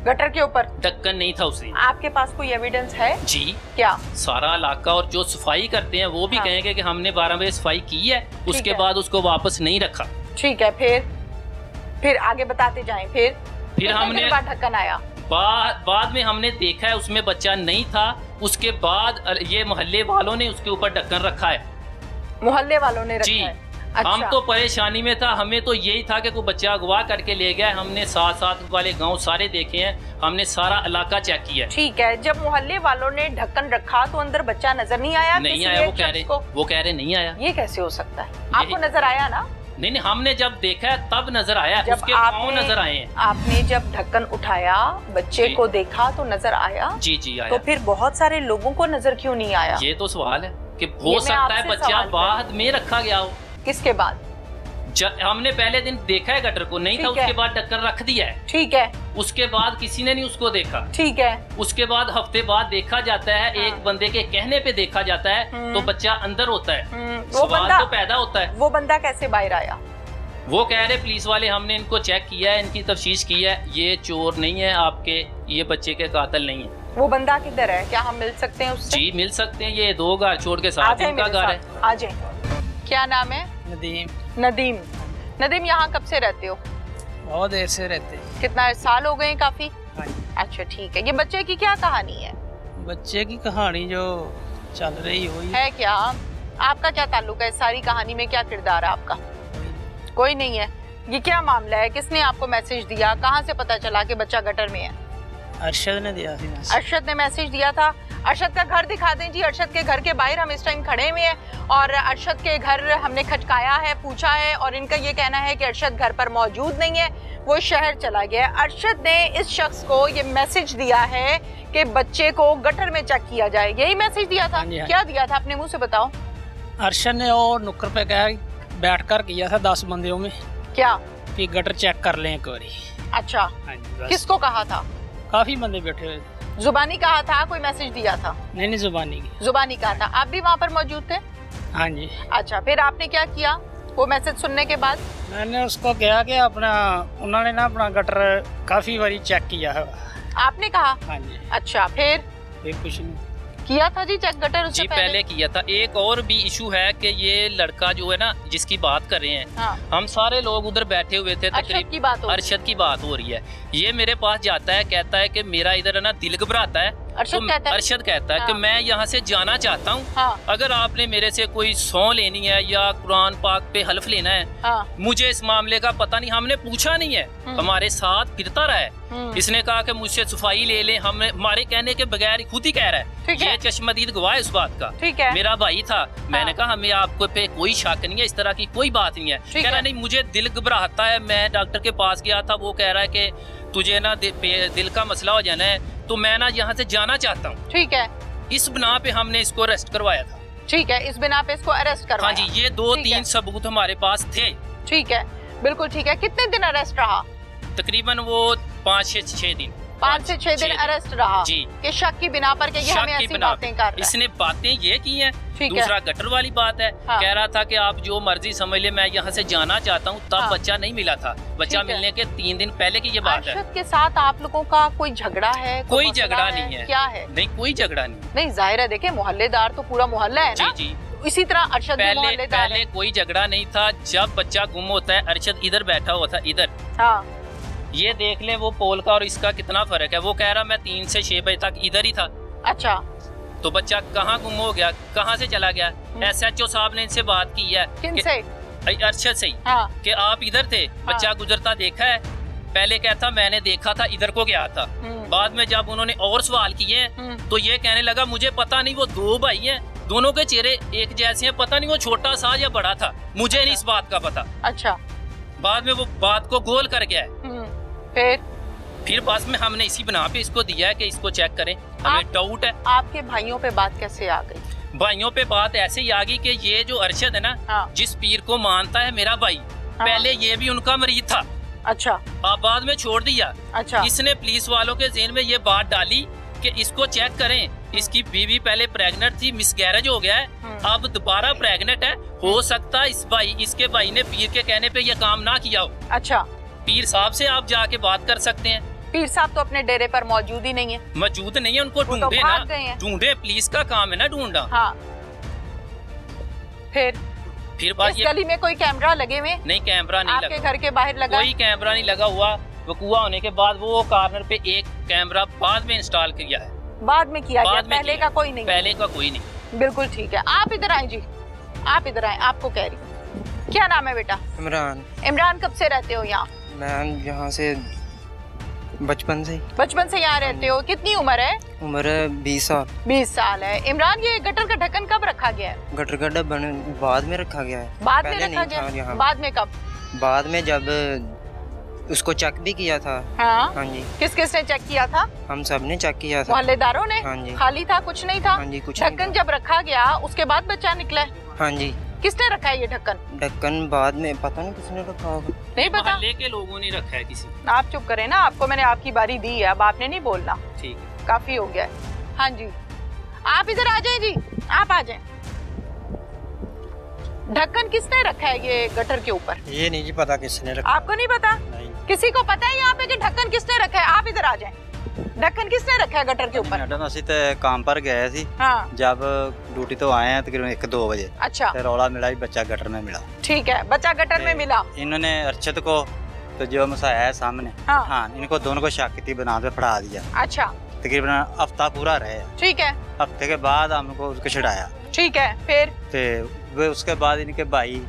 गटर के ऊपर ढक्कन नहीं था उससे। आपके पास कोई एविडेंस है? जी। क्या? सारा इलाका और जो सफाई करते हैं वो भी कहेंगे कि हमने 12 बजे सफाई की है, उसके बाद उसको वापस नहीं रखा। ठीक है। फिर आगे बताते जाएं। फिर हमने ढक्कन आया, बाद में हमने देखा है उसमें बच्चा नहीं था, उसके बाद ये मोहल्ले वालों ने उसके ऊपर ढक्कन रखा है। मोहल्ले वालों ने रखा है? अच्छा। हम तो परेशानी में था, हमें तो यही था कि कोई बच्चा अगवा करके ले गया। हमने साथ वाले गांव सारे देखे हैं, हमने सारा इलाका चेक किया। ठीक है। जब मोहल्ले वालों ने ढक्कन रखा तो अंदर बच्चा नजर नहीं आया? नहीं आया, वो कह रहे नहीं आया। ये कैसे हो सकता है? आपको नजर आया ना? नहीं, हमने जब देखा है तब नजर आया, उसके पाँव नजर आए हैं। आपने जब ढक्कन उठाया, बच्चे को देखा तो नजर आया? जी आया। तो फिर बहुत सारे लोगों को नजर क्यों नहीं आया? ये तो सवाल है कि हो सकता है बच्चा बाद में रखा गया हो। किसके बाद? हमने पहले दिन देखा है गटर को, नहीं था, उसके बाद ढक्कन रख दिया है। ठीक है। उसके बाद किसी ने नहीं उसको देखा। ठीक है। उसके बाद हफ्ते बाद देखा जाता है, एक बंदे के कहने पे देखा जाता है, तो बच्चा अंदर होता है, सवाल तो पैदा होता है। वो बंदा कैसे बाहर आया? वो कह रहे पुलिस वाले, हमने इनको चेक किया है, इनकी तफ्तीश की है, ये चोर नहीं है आपके, ये बच्चे के कातिल नहीं है। वो बंदा किधर है? क्या हम मिल सकते हैं उससे? जी मिल सकते हैं, ये 2 घर छोड़ के साथ इनका घर है। आ जाए। क्या नाम है? नदीम, यहाँ कब से रहते हो? बहुत देर से रहते हैं। कितना साल हो गए? काफी। अच्छा ठीक है। ये बच्चे की क्या कहानी है? बच्चे की कहानी जो चल रही हुई है। क्या आपका क्या ताल्लुक है? सारी कहानी में क्या किरदार है आपका? कोई नहीं है। ये क्या मामला है? किसने आपको मैसेज दिया? कहाँ से पता चला कि बच्चा गटर में है? अरशद ने दिया थी मैसेज। अरशद ने मैसेज दिया था। अरशद का घर दिखा दें जी। अरशद के घर के बाहर हम इस टाइम खड़े हुए हैं और अरशद के घर हमने खटकाया है, पूछा है और इनका ये कहना है कि अरशद घर पर मौजूद नहीं है, वो शहर चला गया। अरशद ने इस शख्स को ये मैसेज दिया है कि बच्चे को गटर में चेक किया जाए, यही मैसेज दिया था? क्या दिया था अपने मुंह से बताओ। अरशद ने और नुक्कर पे कहा बैठकर किया था 10 बंदियों में, क्या कि गटर चेक कर लें एक बारी। अच्छा, किसको कहा था? काफी बंदे बैठे हुए। जुबानी कहा था, कोई मैसेज दिया था? नहीं, जुबानी की। जुबानी कहा था। आप भी वहाँ पर मौजूद थे? हाँ जी। अच्छा, फिर आपने क्या किया वो मैसेज सुनने के बाद? मैंने उसको कहा कि अपना उन्होंने ना अपना गटर काफी बारी चेक किया है। आपने कहा? हाँ जी। अच्छा, फिर कुछ नहीं किया था जी चेक गटर उससे जी पहले किया था। एक और भी इशू है कि ये लड़का जो है ना जिसकी बात कर रहे हैं, हाँ। हम सारे लोग उधर बैठे हुए थे, अरशद की बात हो रही है। ये मेरे पास जाता है, कहता है कि मेरा इधर है ना दिल घबराता है। अरशद कहता है कि मैं यहाँ से जाना चाहता हूँ, अगर आपने मेरे से कोई सौं लेनी है या कुरान पाक पे हल्फ लेना है, मुझे इस मामले का पता नहीं, हमने पूछा नहीं है, हमारे साथ फिरता रहा है। इसने कहा कि मुझसे सफाई ले ले, हमारे कहने के बगैर खुद ही कह रहा है। ये चश्मदीद गवाह है उस बात का। मेरा भाई था, मैंने कहा हमें आपको पे कोई शक नहीं है, इस तरह की कोई बात नहीं है। कह रहा नहीं मुझे दिल घबराता है, मैं डॉक्टर के पास गया था, वो कह रहा है कि तुझे ना दिल का मसला हो जाना है, तो मैं ना यहाँ से जाना चाहता हूँ। ठीक है। इस बिना पे हमने इसको अरेस्ट करवाया था। ठीक है, इस बिना पे इसको अरेस्ट करवाया। हाँ जी, ये 2-3 सबूत हमारे पास थे। ठीक है, बिल्कुल ठीक है। कितने दिन अरेस्ट रहा? तकरीबन वो 5 से 6 दिन। 5 से 6 दिन अरेस्ट रहा जी, कि शक की बिना पर कि ये हमें ऐसी बातें कर रहा है। इसने बातें ये की हैं। दूसरा गटर वाली बात है, कह रहा था कि आप जो मर्जी समझ ले, मैं यहाँ से जाना चाहता हूँ। तब बच्चा नहीं मिला था, बच्चा मिलने के 3 दिन पहले की ये बात है। अरशद के साथ आप लोगों का कोई झगड़ा है? कोई झगड़ा नहीं है। क्या है? नहीं, कोई झगड़ा नहीं। नहीं, जाहिर है, देखे मोहल्लेदार तो पूरा मोहल्ला है ना। जी। इसी तरह अरशद पहले कोई झगड़ा नहीं था। जब बच्चा गुम होता है, अरशद इधर बैठा हुआ था, इधर। हाँ। ये देख ले वो पोल का और इसका कितना फर्क है। वो कह रहा मैं 3 से 6 बजे तक इधर ही था। अच्छा, तो बच्चा कहाँ गुम हो गया, कहाँ से चला गया? SHO साहब ने इनसे बात की है। किनसे? अरशद से। हाँ। कि आप इधर थे, बच्चा गुजरता देखा है? पहले कहता मैंने देखा था, इधर को गया था। बाद में जब उन्होंने और सवाल किए तो ये कहने लगा मुझे पता नहीं, वो 2 भाई हैं, दोनों के चेहरे एक जैसे हैं, पता नहीं वो छोटा सा या बड़ा था, मुझे नहीं इस बात का पता। अच्छा। बाद में वो बात को गोल कर गया है। फिर बस में हमने इसी बना पे इसको दिया है कि इसको चेक करें, हमें डाउट है। आपके भाइयों पे बात कैसे आ गई? भाइयों पे बात ऐसे ही आ गई कि ये जो अरशद है ना, जिस पीर को मानता है मेरा भाई, पहले ये भी उनका मरीज था। अच्छा। आप बाद में छोड़ दिया। अच्छा। इसने पुलिस वालों के ज़हन में ये बात डाली कि इसको चेक करें, इसकी बीवी पहले प्रेग्नेंट थी, मिसकैरेज हो गया है, अब दोबारा प्रेग्नेंट है, हो सकता है इसके भाई ने पीर के कहने पे ये काम ना किया हो। अच्छा। पीर साहब से आप जाके बात कर सकते हैं। पीर साहब तो अपने डेरे पर मौजूद ही नहीं है। मौजूद नहीं है, उनको ढूंढे ना, ढूंढे, पुलिस का काम है ना ढूंढना। हाँ। फिर इस गली में कोई कैमरा लगे हुए? नहीं, कैमरा नहीं लगा। आपके घर के बाहर लगा? कोई कैमरा नहीं लगा हुआ। वकूआ होने के बाद वो कॉर्नर पे एक कैमरा बाद में इंस्टॉल किया है। बाद में किया गया, पहले का कोई नहीं? पहले का कोई नहीं। बिल्कुल ठीक है। आप इधर आए जी, आप इधर आए, आपको कह रही हूँ। क्या नाम है बेटा? इमरान। इमरान, कब से रहते हो यहाँ? मैं यहाँ से बचपन से यहाँ रहते हो। कितनी उम्र है? उम्र 20 साल। 20 साल है। इमरान, ये गटर का ढक्कन कब रखा गया है? गटर का ढक्कन बाद में रखा गया है। बाद में रखा गया? बाद में कब? बाद में जब उसको चेक भी किया था। हाँ? हाँ जी। किस किस ने चेक किया था? हम सब ने चेक किया था। मोहल्लेदारों ने? हाँ जी। खाली था, कुछ नहीं था? हाँ जी, कुछ। ढक्कन जब रखा गया उसके बाद बच्चा निकला? हाँ जी। किसने रखा है ये ढक्कन? ढक्कन बाद में पता नहीं किसने रखा होगा। नहीं पता, मोहल्ले के लोगों ने रखा है किसी। आप चुप करें ना, आपको मैंने आपकी बारी दी है, अब आपने नहीं बोलना। ठीक है, काफी हो गया है। हाँ जी, आप इधर आ जाए जी, आप आ जाए। ढक्कन किसने रखा है ये गटर के ऊपर? ये नहीं जी पता किसने रखा। आपको नहीं पता? नहीं। किसी को पता है यहाँ पे कि ढक्कन किसने रखा है? आप इधर आ जाए। ढक्कन किसने रखा है गटर के ऊपर? मैडम ਅਸੀਂ ਤੇ काम पर गए थे। हाँ। जब ड्यूटी तो आए हैं तकरीबन 1-2 बजे। अच्छा। तो रौला मिला भी बच्चा गटर में मिला। ठीक है, बच्चा गटर में मिला। इन्होंने अरशद को तो जो मसाया है सामने, हाँ, इनको दोनों को शक की बना के पढ़ा दिया। अच्छा। तकरीबन हफ्ता पूरा रहे। ठीक है। हफ्ते के बाद हमको उसको छुड़ाया। ठीक है, फिर उसके बाद इनके भाई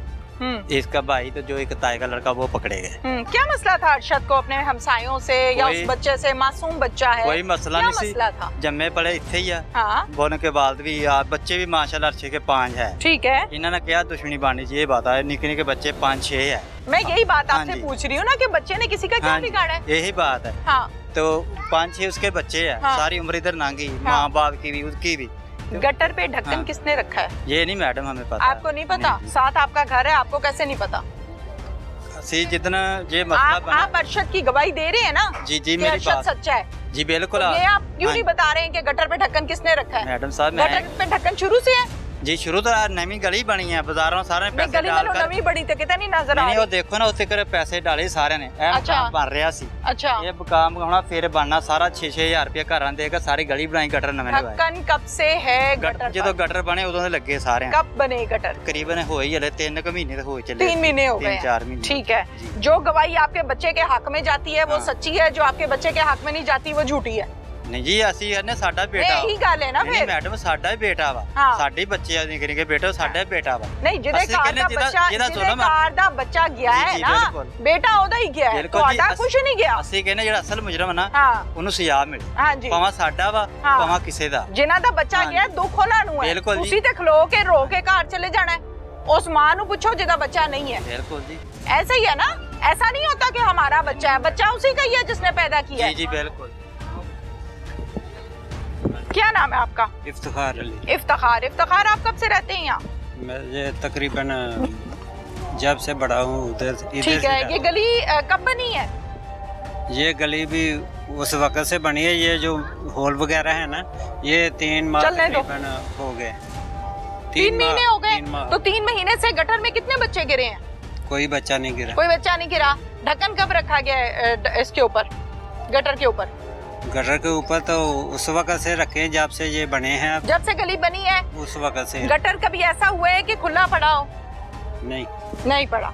इसका भाई तो जो एक ताए का लड़का वो पकड़े गए। क्या मसला था अरशद को अपने हमसायों से या उस बच्चे से? मासूम बच्चा है, कोई मसला नहीं मसला था। जम्मे पड़े इत्थे ही है। हाँ। बोने के बाद भी बच्चे भी माशाल्लाह अरशद के 5 है। ठीक है। इन्होंने क्या दुश्मनी बांधी ये बात है, निके निके बच्चे 5-6 है। मैं यही बात आपसे पूछ रही हूँ ना कि बच्चे ने किसी का क्या बिगाड़ा है? यही बात है। हाँ। तो 5-6 उसके बच्चे है। सारी उम्र इधर नांगी, माँ बाप की भी उसकी भी। गटर पे ढक्कन किसने रखा है? ये नहीं मैडम हमें पता। आपको नहीं पता? साथ आपका घर है, आपको कैसे नहीं पता? जितना ये मसला आप अरशद की गवाही दे रहे हैं ना? जी जी मेरी बात सच्चा है। जी बिल्कुल। ये आप क्यों नहीं बता रहे हैं कि गटर पे ढक्कन किसने रखा है? मैडम साहब गटर पे ढक्कन शुरू से है जी, शुरू तो नवी गली बनी है, बाजारों सारे पैसे गली नवी बड़ी तो कितनी नहीं नजर आ रही। वो देखो ना उत्ते करे पैसे डाले सारे ने। अच्छा। बन रहा सी। अच्छा। ये काम होना फिर बनना सारा 6-6 रुपया घर देगा, सारी गली बनाई गटर नवे लगाए। ढक्कन कब से है गटर? जो गटर बने उदों से लगे सारे। कब बने गटर? करीबन हो ही हले 3 महीने हो चले। 3 महीने हो गए। 3-4 महीने। ठीक है। जो गवाही आपके बच्चे के हक में जाती है वो सच्ची है, जो आपके बच्चे के हक में नहीं जाती वो झूठी है। नहीं जी ਅਸੀਂ ਨੇ ਸਾਡਾ ਬੇਟਾ ਇਹੀ ਗੱਲ ਹੈ ਨਾ ਫਿਰ। ਮੈਡਮ ਸਾਡਾ ਹੀ ਬੇਟਾ ਵਾ, ਸਾਡੇ ਬੱਚੇ ਆ ਨਿੱਕੇ ਨਿੱਕੇ ਬੇਟਾ ਸਾਡਾ ਹੀ ਬੇਟਾ ਵਾ। ਨਹੀਂ ਜਿਹਦੇ ਕਾਰ ਦਾ ਬੱਚਾ, ਜਿਹਦੇ ਕਾਰ ਦਾ ਬੱਚਾ ਗਿਆ ਹੈ ਨਾ ਬੇਟਾ ਉਹਦਾ ਹੀ ਗਿਆ ਹੈ, ਤੁਹਾਡਾ ਕੁਝ ਨਹੀਂ ਗਿਆ। ਅਸੀਂ ਕਹਿੰਦੇ ਜਿਹੜਾ ਅਸਲ ਮੁਜਰਮ ਨਾ ਉਹਨੂੰ ਸਜ਼ਾ ਮਿਲੇ, ਹਾਂਜੀ ਭਾਵੇਂ ਸਾਡਾ ਵਾ ਭਾਵੇਂ ਕਿਸੇ ਦਾ। ਜਿਨ੍ਹਾਂ ਦਾ ਬੱਚਾ ਗਿਆ ਦੁੱਖ ਉਹਨਾਂ ਨੂੰ ਹੈ, ਤੁਸੀਂ ਤੇ ਖਲੋ ਕੇ ਰੋ ਕੇ ਘਰ ਚਲੇ ਜਾਣਾ ਹੈ। उस माँ ਨੂੰ ਪੁੱਛੋ ਜਿਹਦਾ ਬੱਚਾ नहीं है। बिल्कुल जी ऐसा ही है ना, ऐसा नहीं होता कि हमारा बच्चा है, बच्चा उसी का ही है जिसने पैदा किया है। जी जी बिल्कुल। क्या नाम है आपका? इफ्तिखार अली। इफ्तिखार। इफ्तिखार आप कब से रहते हैं यहाँ? मैं ये तकरीबन जब से बड़ा हूँ उधर। ठीक है। ये गली कब बनी है? ये गली भी उस वक्त से बनी है। ये जो हॉल वगैरह है ना, ये 3 माह तकरीबन हो गए। 3 महीने हो गए। तो 3 महीने से गटर में कितने बच्चे गिरे हैं? कोई बच्चा नहीं गिरा। कोई बच्चा नहीं गिरा। ढक्कन कब रखा गया है इसके ऊपर, गटर के ऊपर? गटर के ऊपर तो उस वक्त से रखे जब से ये बने हैं। जब से गली बनी है उस वक्त से। गटर कभी ऐसा हुआ है कि खुला पड़ा हो? नहीं पड़ा।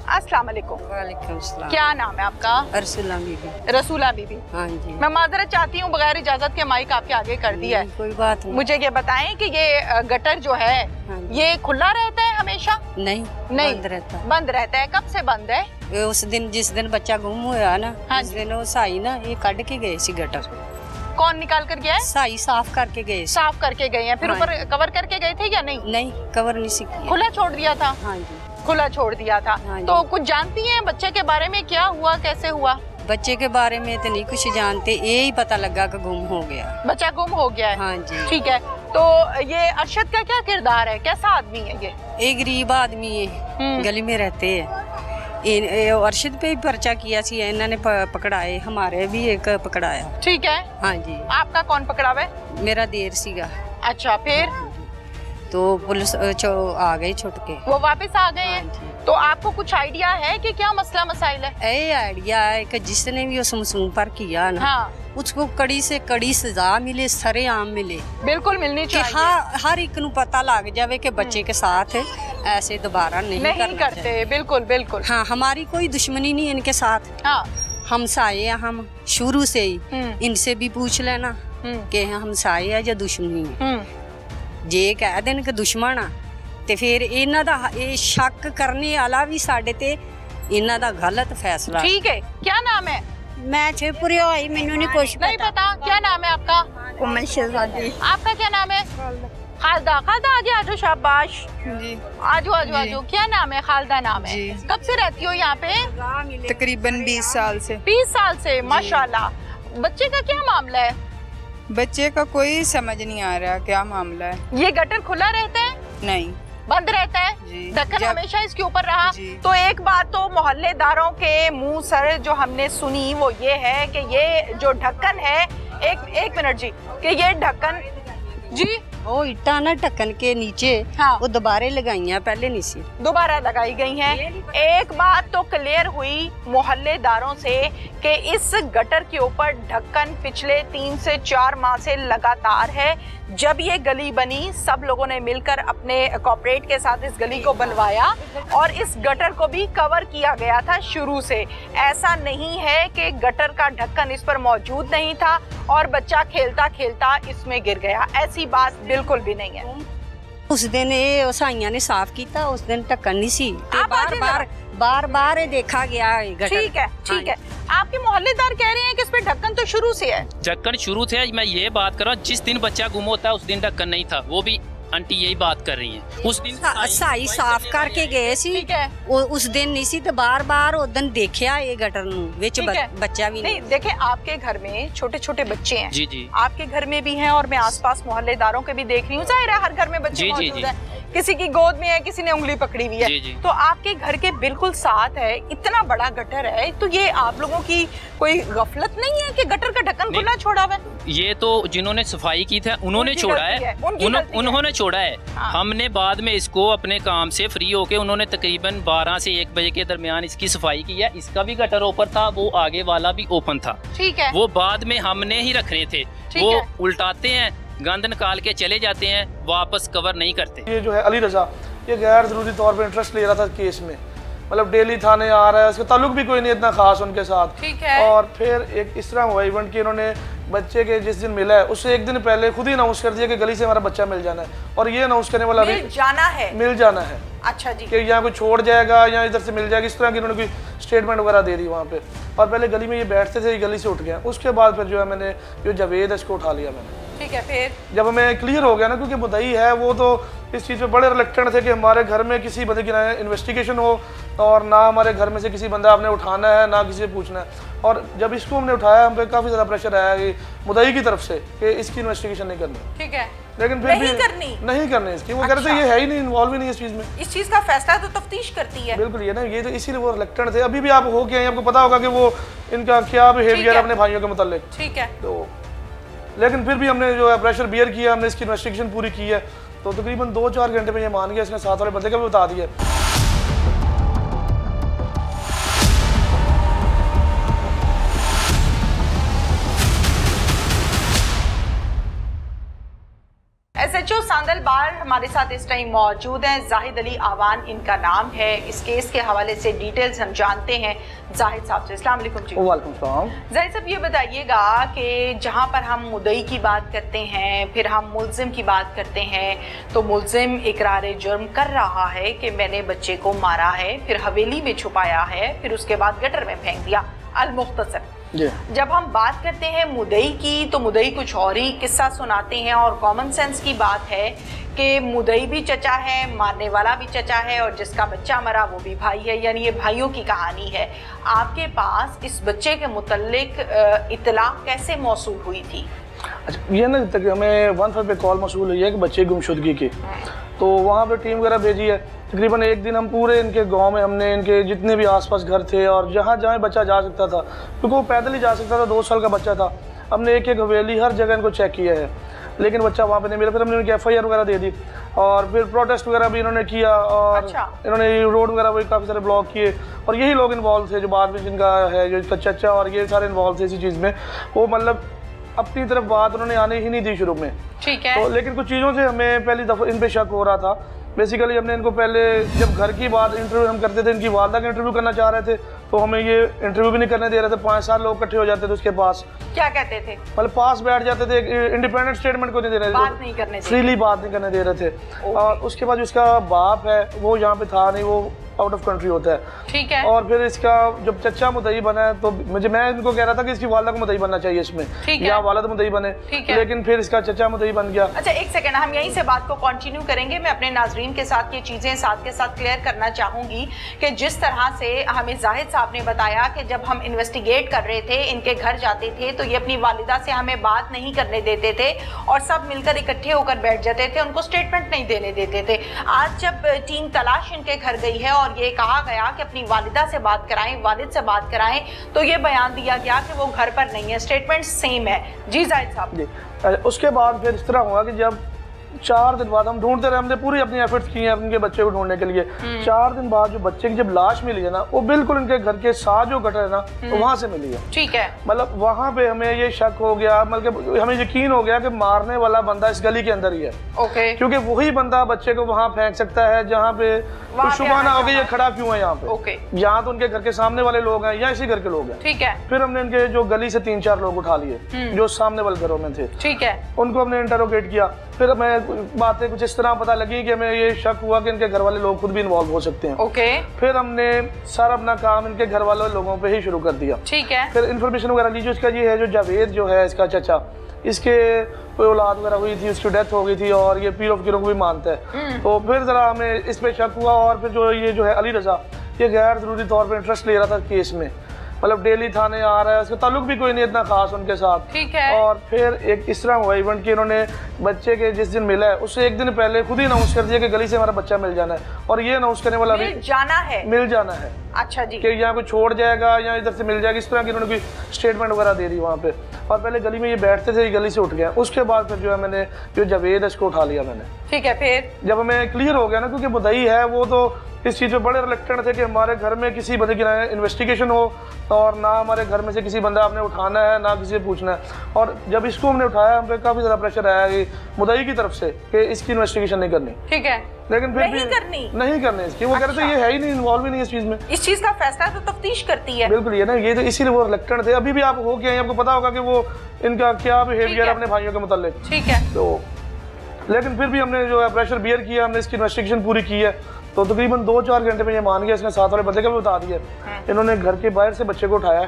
अस्सलाम वालेकुम। वालेकुम सलाम। क्या नाम है आपका? रसूला बीबी। रसूला बीबी। हाँ जी। मैं माजरत चाहती हूँ, बगैर इजाजत के माइक आपके आगे कर दिया है। कोई बात नहीं। मुझे ये बताएं कि ये गटर जो है ये खुला रहता है हमेशा? नहीं बंद रहता है। बंद रहता है। कब से बंद है? उस दिन जिस दिन बच्चा गुम हुआ ना, उस दिन वो साई ना ये कट के गए सी गटर। कौन निकाल कर गया है? साई साफ करके गए। साफ करके गए हैं। फिर ऊपर कवर करके गए थे या नहीं? नहीं कवर नहीं सीखी, खुला छोड़ दिया था। हाँ जी खुला छोड़ दिया था। तो कुछ जानती हैं बच्चे के बारे में, क्या हुआ कैसे हुआ? बच्चे के बारे में तो नहीं कुछ जानते, ये ही पता लगा कि गुम हो गया। बच्चा गुम हो गया है। हाँ जी। ठीक है। तो ये अरशद का क्या किरदार है, कैसा आदमी है ये? एक गरीब आदमी है, गली में रहते हैं। अरशद पे भी पर्चा किया सी, इन्होंने पकड़ाए, हमारे भी एक पकड़ाया। ठीक है। हाँ जी। आपका कौन पकड़ावे? मेरा देर सीगा। अच्छा। फिर तो पुलिस आ गई छुट के, वो वापस आ गए हैं। तो आपको कुछ आइडिया है कि क्या मसला मसाइल है? ये आइडिया है कि जिसने भी उस मासूम पर किया ना, उसको कड़ी से कड़ी सजा मिले, सरेआम मिले। बिल्कुल मिलनी चाहिए। हर एक नू पता लग जावे कि बच्चे के साथ ऐसे दोबारा नहीं करते। बिल्कुल बिल्कुल। हाँ, हमारी कोई दुश्मनी नहीं इनके साथ। हाँ। हम साए हैं, हम शुरू से ही। इनसे भी पूछ लेना कि हम साए है या दुश्मनी है। जे कह देन कि दुश्मन आ ते फिर इन्हां दा शक करने वाला भी साडे ते इन्हां दा गलत फैसला। ठीक है। क्या नाम है? मैं छिपुरी आई, मैनू नहीं कुछ नहीं पता। क्या नाम है आपका? उमर शहजादी। आपका क्या नाम है? खालदा। खालदा आगे आ जाओ। शाबाश जी। आजो आजो आजो। क्या नाम है? खालदा नाम है। कब से रहती हो यहाँ पे? तकरीबन 20 साल से। 20 साल से, माशाल्लाह। बच्चे का क्या मामला है? बच्चे का कोई समझ नहीं आ रहा क्या मामला है। ये गटर खुला रहता है? नहीं बंद रहता है। ढक्कन हमेशा इसके ऊपर रहा। तो एक बात तो मोहल्लेदारों के मुंह सर जो हमने सुनी वो ये है कि ये जो ढक्कन है, एक मिनट जी, कि ये ढक्कन जी वो इट्टा ना ढक्कन के नीचे वो दोबारा लगाई हैं, पहले नहीं सी, दोबारा लगाई गई हैं। एक बात तो क्लियर हुई मोहल्लेदारों से कि इस गटर के ऊपर ढक्कन पिछले 3 से 4 माह से लगातार है। जब ये गली बनी सब लोगों ने मिलकर अपने कॉर्पोरेट के साथ इस गली को बनवाया और इस गटर को भी कवर किया गया था शुरू से। ऐसा नहीं है कि गटर का ढक्कन इस पर मौजूद नहीं था और बच्चा खेलता खेलता इसमें गिर गया, ऐसी बात बिल्कुल भी नहीं है। उस दिन ये उसाइयां ने साफ किया, उस दिन ढक्कन नहीं सी, बार देखा गया गटर। ठीक है, ठीक है। आपके मोहल्लेदार कह रहे हैं कि इस पे ढक्कन तो शुरू से है। ढक्कन शुरू से है। मैं ये बात कर रहा हूँ, जिस दिन बच्चा गुम होता है उस दिन ढक्कन नहीं था। वो भी आंटी यही बात कर रही हैं। उस दिन साई साफ करके गए सी, उस दिन नहीं सी, तो बार उस दिन देखा ये गटर विच बच्चा भी नहीं। देखे आपके घर में छोटे छोटे बच्चे हैं। जी जी। आपके घर में भी हैं और मैं आसपास मोहल्लेदारों के भी देख रही हूँ। जाहिर है हर घर में बच्चे मौजूद हैं, किसी की गोद में है, किसी ने उंगली पकड़ी हुई है। तो आपके घर के बिल्कुल साथ है, इतना बड़ा गटर है, तो ये आप लोगों की कोई गफलत नहीं है कि गटर का ढक्कन खुला छोड़ा हुआ है? ये तो जिन्होंने सफाई की थी उन्होंने छोड़ा है, उन्होंने छोड़ा है। हाँ। हमने बाद में इसको अपने काम से फ्री होके, उन्होंने तकरीबन 12 से 1 बजे के दरमियान इसकी सफाई की है। इसका भी गटर ओपन था, वो आगे वाला भी ओपन था। ठीक है। वो बाद में हमने ही रखने थे। वो उल्टाते हैं, गंद निकाल के चले जाते हैं, वापस कवर नहीं करते। ये जो है अली रजा, ये गैर जरूरी तौर पर इंटरेस्ट ले रहा था केस में, मतलब डेली थाने आ रहा है, उसका ताल्लुक भी कोई नहीं इतना खास उनके साथ। ठीक है। और फिर एक इस तरह हुआ इवेंट कि इन्होंने बच्चे के जिस दिन मिला है उससे एक दिन पहले खुद ही अनाउंस कर दिया कि गली से हमारा बच्चा मिल जाना है, और ये अनाउंस करने वाला मिल जाना है। अच्छा जी। कि यहाँ कोई छोड़ जाएगा या इधर से मिल जाएगा, इस तरह की उन्होंने कोई स्टेटमेंट वगैरह दे दी वहाँ पे। और पहले गली में ये बैठते थे, गली से उठ गए। उसके बाद फिर जो है मैंने जो जावेद है इसको उठा लिया मैंने। ठीक है। फिर जब हमें क्लियर हो गया ना, क्योंकि मुद्दई है वो तो इस चीज़ पे बड़े रिलेक्टेंट थे कि हमारे घर में किसी बंदे की ना इन्वेस्टिगेशन हो, और ना हमारे घर में से किसी बंदा आपने उठाना है, ना किसी से पूछना है। और जब इसको हमने उठाया, हम पे काफ़ी ज़्यादा प्रेशर आया कि मुद्दई की तरफ से कि इसकी इन्वेस्टिगेशन नहीं करनी। ठीक है। लेकिन फिर नहीं करनी इसकी। वो कहते थे ये है ही नहीं, इन्वॉल्व ही नहीं इस चीज़ में। इस चीज़ का फैसला तो तफ्तीश करती है। बिल्कुल, ये ना, ये तो इसीलिए वो रिलेक्टेंट थे। अभी भी आप हो गए, आपको पता होगा कि वो इनका क्या बिहेवियर है अपने भाइयों के मुताल्लिक। ठीक है। तो लेकिन फिर भी हमने जो है प्रेशर बियर किया, हमने इसकी इन्वेस्टिगेशन पूरी की है। तो तकरीबन 2-4 घंटे में ये मान गया, इसने साथ वाले बंदे का भी बता दिया। SHO सांदल बार हमारे साथ इस टाइम मौजूद हैं। जाहिद अली आवान इनका नाम है। इस केस के हवाले से डिटेल्स हम जानते हैं जाहिद साहब से। अस्सलाम वालेकुम जी। वालेकुम सलाम। जाहिद साहब, ये बताइएगा कि जहाँ पर हम मुद्दई की बात करते हैं, फिर हम मुल्जिम की बात करते हैं, तो मुल्जिम इकरार जुर्म कर रहा है कि मैंने बच्चे को मारा है, फिर हवेली में छुपाया है, फिर उसके बाद गटर में फेंक दिया। अल-मुख्तसर। जब हम बात करते हैं मुद्दई की, तो मुद्दई कुछ और ही किस्सा सुनाते हैं, और कॉमन सेंस की बात है कि मुद्दई भी चचा है, मारने वाला भी चचा है, और जिसका बच्चा मरा वो भी भाई है, यानी ये भाइयों की कहानी है। आपके पास इस बच्चे के मुतल्लिक इत्तला कैसे मौसूल हुई थी? अच्छा, ये ना तक हमें 115 पे कॉल मौसूल हुई है कि बच्चे की गुमशुदगी की, तो वहाँ पे टीम वगैरह भेजी है। तकरीबन एक दिन हम पूरे इनके गांव में हमने इनके जितने भी आसपास घर थे और जहाँ जहाँ बच्चा जा सकता था, क्योंकि वो पैदल ही जा सकता था, 2 साल का बच्चा था, हमने एक एक हवेली हर जगह इनको चेक किया है, लेकिन बच्चा वहाँ पे नहीं मिला। फिर हमने उनकी FIR वगैरह दे दी, और फिर प्रोटेस्ट वगैरह भी इन्होंने किया, और इन्होंने रोड वगैरह भी काफ़ी सारे ब्लॉक किए, और यही लोग इन्वॉल्व थे जो बाद में जिनका है, जो इसका चचा और ये सारे इन्वॉल्व थे इसी चीज़ में। वो मतलब अपनी तरफ बात उन्होंने आने ही नहीं दी शुरू में। ठीक है। तो लेकिन कुछ चीज़ों से हमें पहली दफ़ा इन पे शक हो रहा था। बेसिकली हमने इनको पहले जब घर की बात इंटरव्यू हम करते थे, इनकी वालदा का इंटरव्यू करना चाह रहे थे, तो हमें ये इंटरव्यू भी नहीं करने दे रहे थे। 5-7 लोग इकट्ठे हो जाते थे उसके पास। क्या कहते थे? मतलब पास बैठ जाते थे, इंडिपेंडेंट स्टेटमेंट को नहीं दे रहे थे, बात नहीं करने फ्रीली बात नहीं करने दे रहे थे। और उसके बाद उसका बाप है वो यहाँ पे था नहीं, वो आउट ऑफ कंट्री होता है। ठीक है। और फिर इसका जब चचा मुद्दई बना है, तो मैं इनको कह रहा था कि इसकी वालदा को मुद्दई बनना चाहिए इसमें, या वालिद मुद्दई बने, लेकिन फिर इसका चचा मुद्दई बन गया। अच्छा, एक सेकंड, हम यहीं से बात को कंटिन्यू करेंगे। मैं अपने नाजरीन के साथ ये चीजें साथ के साथ क्लियर करना चाहूंगी कि जिस तरह से हमें जाहिद साहब ने बताया कि जब हम इन्वेस्टिगेट कर रहे थे, इनके घर जाते थे, तो ये अपनी वालिदा से हमें बात नहीं करने देते थे, और सब मिलकर इकट्ठे होकर बैठ जाते थे, उनको स्टेटमेंट नहीं देने देते थे। आज जब टीम तलाश इनके घर गई है और ये कहा गया कि अपनी वालिदा से बात कराएं, वालिद से बात कराएं, तो ये बयान दिया गया कि वो घर पर नहीं है, स्टेटमेंट सेम है। जी जाहिद साहब। जी, उसके बाद फिर इस तरह हुआ कि जब 4 दिन बाद हम ढूंढते रहे, हमने पूरी अपनी एफर्ट्स की हैं उनके बच्चे को ढूंढने के लिए। 4 दिन बाद जो बच्चे की जब लाश मिली है ना, वो बिल्कुल उनके घर के साथ जो गटर है ना, तो वहाँ से मिली है। ठीक है। मतलब वहाँ पे हमें ये शक हो गया, मतलब हमें यकीन हो गया कि मारने वाला बंदा इस गली के अंदर ही है। ओके। क्योंकि वही बंदा बच्चे को वहाँ फेंक सकता है जहाँ पे तो शुबह ना हो गई ये खड़ा क्यों है यहाँ पे। यहाँ तो उनके घर के सामने वाले लोग हैं या इसी घर के लोग हैं। ठीक है। फिर हमने इनके जो गली से 3-4 लोग उठा लिए जो सामने वाले घरों में थे। ठीक है। उनको हमने इंटरोगेट किया। फिर हमें बातें कुछ इस तरह पता लगी कि हमें ये शक हुआ कि इनके घर वाले लोग खुद भी इन्वॉल्व हो सकते हैं। फिर हमने सारा अपना काम इनके घर वाले लोगों पे ही शुरू कर दिया। ठीक है। फिर इन्फॉर्मेशन वगैरह ली। जो इसका ये है जो जावेद जो है इसका चाचा, इसके कोई औलाद वगैरह हुई थी, उसकी डेथ हो गई थी और ये पीर ऑफ गिरोह को भी मानता है। तो फिर जरा हमें इस पे शक हुआ और फिर जो ये जो है अली रजा ये गैर जरूरी तौर पे इंटरेस्ट ले रहा था केस में, मतलब डेली थाने आ रहा है, उसका ताल्लुक भी कोई नहीं इतना खास उनके साथ। ठीक है। और फिर एक इस तरह हुआ इवेंट कि इन्होंने बच्चे के जिस दिन मिला है उससे एक दिन पहले खुद ही अनाउंस कर दिया कि गली से हमारा बच्चा मिल जाना है और ये अनाउंस करने वाला मिल जाना है। अच्छा जी। कि यहाँ कोई छोड़ जाएगा या इधर से मिल जाएगा, इस तरह की उन्होंने कोई स्टेटमेंट वगैरह दे दी वहाँ पे। और पहले गली में ये बैठते थे, गली से उठ गया। उसके बाद फिर जो है मैंने जो जावेद है इसको उठा लिया मैंने। ठीक है। फिर जब हमें क्लियर हो गया ना, क्योंकि मुद्दई है वो तो इस चीज़ पे बड़े रिलेक्टेंट थे कि हमारे घर में किसी बंदे की ना इन्वेस्टिगेशन हो और ना हमारे घर में से किसी बंदा आपने उठाना है ना किसी से पूछना है। और जब इसको हमने उठाया हम पे काफ़ी ज़्यादा प्रेशर आया कि मुद्दई की तरफ से कि इसकी इन्वेस्टिगेशन नहीं करनी। ठीक है। लेकिन फिर नहीं करनी इसकी। वो कह रहे थे ये है ही नहीं, इन्वॉल्व ही नहीं इस चीज़ में। इस चीज़ का फैसला तो तफ्तीश करती है। बिल्कुल ये ना, ये तो इसीलिए वो रिलेक्टेंट थे। अभी भी आप हो क्या, आपको पता होगा कि वो इनका क्या बिहेवियर अपने भाइयों के मुताल्लिक। ठीक है। तो लेकिन फिर भी हमने जो है प्रेशर बियर किया, हमने इसकी इन्वेस्टिगेशन पूरी की है। तो तकरीबन 2-4 घंटे में ये मान गया। इसने साथ वाले बंदे का भी बता दिया। इन्होंने घर के बाहर से बच्चे को उठाया,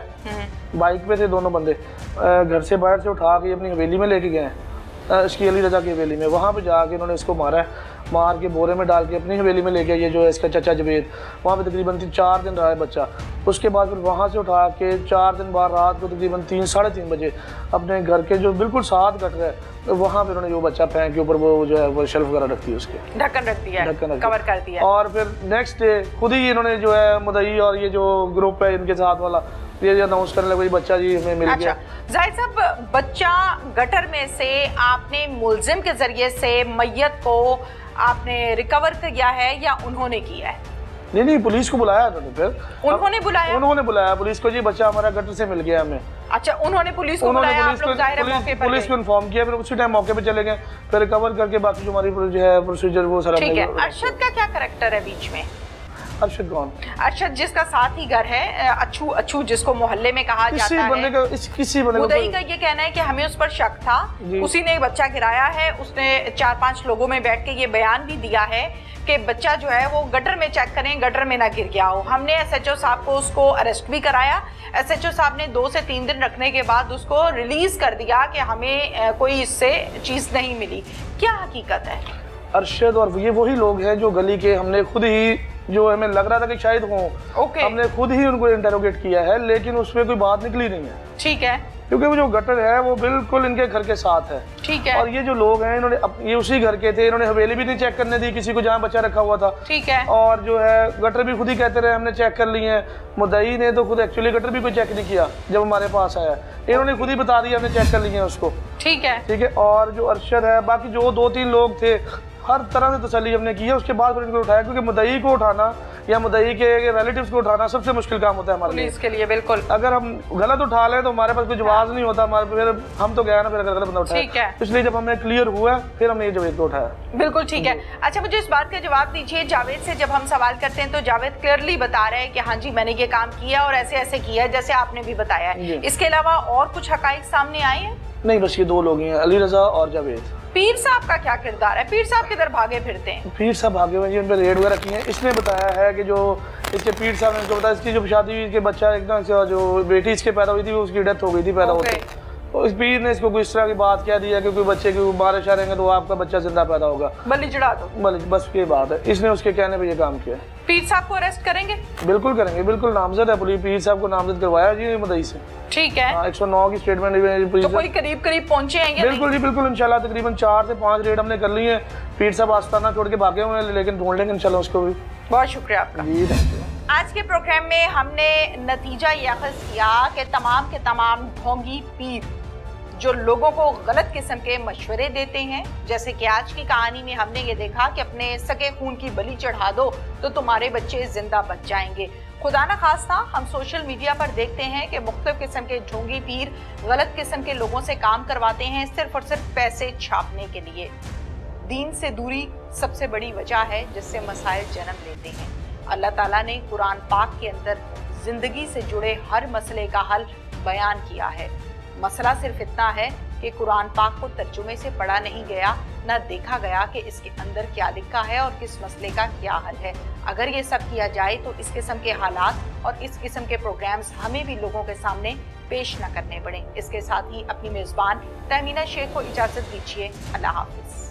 बाइक पे थे दोनों बंदे, घर से बाहर से उठा के अपनी हवेली में लेके गए, इसकी अली रजा की हवेली में। वहाँ पे जाके इन्होंने इसको मारा है, मार के बोरे में डाल के अपनी हवेली में ले गया। ये जो है इसका चाचा जवेद, वहाँ पे तकरीबन 4 दिन रहा है बच्चा। उसके बाद फिर वहाँ से उठा के 4 दिन बाद रात को तकरीबन 3-3:30 बजे अपने घर के जो बिल्कुल साथ कट रहा है वहाँ पे उन्होंने जो बच्चा फेंक के ऊपर वो जो है वो शेल्फ वगैरह रखती है, उसके ढक्कन रख दिया, कवर कर दिया। और फिर नेक्स्ट डे खुद ही इन्होंने जो है मुद्दई और ये जो ग्रुप है इनके साथ वाला ये अनाउंस करने लगे बच्चा जी हमें मिल गया। जाहिद साहब, बच्चा गटर में से आपने मुलजिम के जरिए से मैयत को आपने रिकवर किया है या उन्होंने किया है? नहीं, पुलिस को बुलाया उन्होंने। फिर उन्होंने बुलाया पुलिस को, जी बच्चा हमारा गटर से मिल गया हमें। अच्छा, उन्होंने पुलिस को बुलाया, आप लोग जाहिर है मौके पर पुलिस को इन्फॉर्म किया, फिर उसी टाइम मौके पे चले गए, फिर रिकवर करके बाकी जो हमारी जो है प्रोसीजर वो सारा। ठीक है। अरशद का क्या कैरेक्टर है बीच में? अरशद कौन? अरशद जिसका साथ ही घर है, अच्छू जिसको मोहल्ले में कहा जाता है। मुद्दई का ये कहना है कि हमें उस पर शक था, उसी ने बच्चा गिराया है। उसने 4-5 लोगों में बैठ के ये बयान भी दिया है कि बच्चा जो है वो गटर में चेक करें, गटर में ना गिर गया हो। हमने SHO साहब को उसको अरेस्ट भी कराया। SHO साहब ने 2 से 3 दिन रखने के बाद उसको रिलीज कर दिया कि हमें कोई इससे चीज नहीं मिली। क्या हकीकत है? अरशद और ये वही लोग हैं जो गली के, हमने खुद ही जो हमें लग रहा था कि शायद हो, हमने खुद ही उनको इंटरोगेट किया है, लेकिन उसमें कोई बात निकली नहीं है। ठीक है। क्योंकि वो जो गटर है वो बिल्कुल इनके घर के साथ है। ठीक है। और ये जो लोग हैं इन्होंने ये उसी घर के थे, इन्होंने हवेली भी नहीं चेक करने दी किसी को जहाँ बच्चा रखा हुआ था। ठीक है। और जो है गटर भी खुद ही कहते रहे हमने चेक कर लिए हैं। मुद्दई ने तो खुद एक्चुअली गटर भी कोई चेक नहीं किया जब हमारे पास आया, इन्होंने खुद ही बता दिया हमने चेक कर लिए हैं उसको। ठीक है। ठीक है। और जो अरशद है, बाकी जो 2-3 लोग थे, हर तरह से तसल्ली हमने की है। उसके बाद फिर इनको उठाया, क्योंकि मुद्दई को उठाना या मुद्दई के रिलेटिव्स को उठाना सबसे मुश्किल काम होता है हमारे लिए। इसके लिए बिल्कुल, अगर हम गलत उठा लें तो हमारे पास कोई जवाब नहीं होता हमारे, फिर हम तो गया ना, फिर गलत बंदा उठाया। ठीक है। इसलिए जब हमें क्लियर हुआ फिर हमने ये जावेद को उठाया। बिल्कुल ठीक है। अच्छा, मुझे इस बात का जवाब दीजिए, जावेद से जब हम सवाल करते हैं तो जावेद क्लियरली बता रहे हैं कि हाँ जी मैंने ये काम किया और ऐसे ऐसे किया है, जैसे आपने भी बताया है। इसके अलावा और कुछ हकाइक सामने आए हैं? नहीं, बस ये 2 लोग हैं, अली रजा और जावेद। पीर साहब का क्या किरदार है? पीर साहब किधर भागे फिरते हैं? पीर साहब भागे हुए जी, उन पर रेड वगैरह की है। इसने बताया है कि जो इसके पीर साहब ने इसको बताया, इसकी जो शादी हुई, इसके बच्चा एकदम जो बेटी इसके पैदा हुई थी उसकी डेथ हो गई थी पैदा होते। तो इस पीर ने इसको कोई इस तरह की बात कह दी है कि कोई बच्चे की बारिश आ रहेंगे तो आपका बच्चा जिंदा पैदा होगा, बलि चढ़ा दो, बस ये बात है। इसने उसके कहने पे ये काम किया। पीर साहब को अरेस्ट करेंगे? बिल्कुल करेंगे, बिल्कुल नामजद है पुलिस, पीर साहब को नामजद करवाया जी मुद्दई से। ठीक है। 109 की स्टेटमेंट तो कोई करीब पहुंचे हैं? बिल्कुल जी बिल्कुल, इंशाल्लाह तकरीबन 4 से 5 रेड हमने कर ली है। पीर साहब आस्ताना छोड़ के भागे हुए हैं, लेकिन ढूंढ लेंगे इंशाल्लाह उसको भी। बहुत शुक्रिया आपका जी। आज के प्रोग्राम में हमने नतीजा ये अखज़ किया कि तमाम के तमाम ढोंगी पीर जो लोगों को गलत किस्म के मशवरे देते हैं, जैसे कि आज की कहानी में हमने ये देखा कि अपने सगे खून की बलि चढ़ा दो तो तुम्हारे बच्चे जिंदा बच जाएंगे। खुदा न खास्ता हम सोशल मीडिया पर देखते हैं कि मुख्तलिफ किस्म के ढोंगी पीर गलत किस्म के लोगों से काम करवाते हैं सिर्फ और सिर्फ पैसे छापने के लिए। दीन से दूरी सबसे बड़ी वजह है जिससे मसाइल जन्म लेते हैं। अल्लाह ताला ने कुरान पाक के अंदर जिंदगी से जुड़े हर मसले का हल बयान किया है। मसला सिर्फ इतना है कि कुरान पाक को तर्जुमे से पढ़ा नहीं गया, न देखा गया कि इसके अंदर क्या लिखा है और किस मसले का क्या हल है। अगर ये सब किया जाए तो इस किस्म के हालात और इस किस्म के प्रोग्राम्स हमें भी लोगों के सामने पेश न करने पड़े। इसके साथ ही अपनी मेज़बान तहमीना शेख को इजाज़त दीजिए। अल्लाह हाफिज़।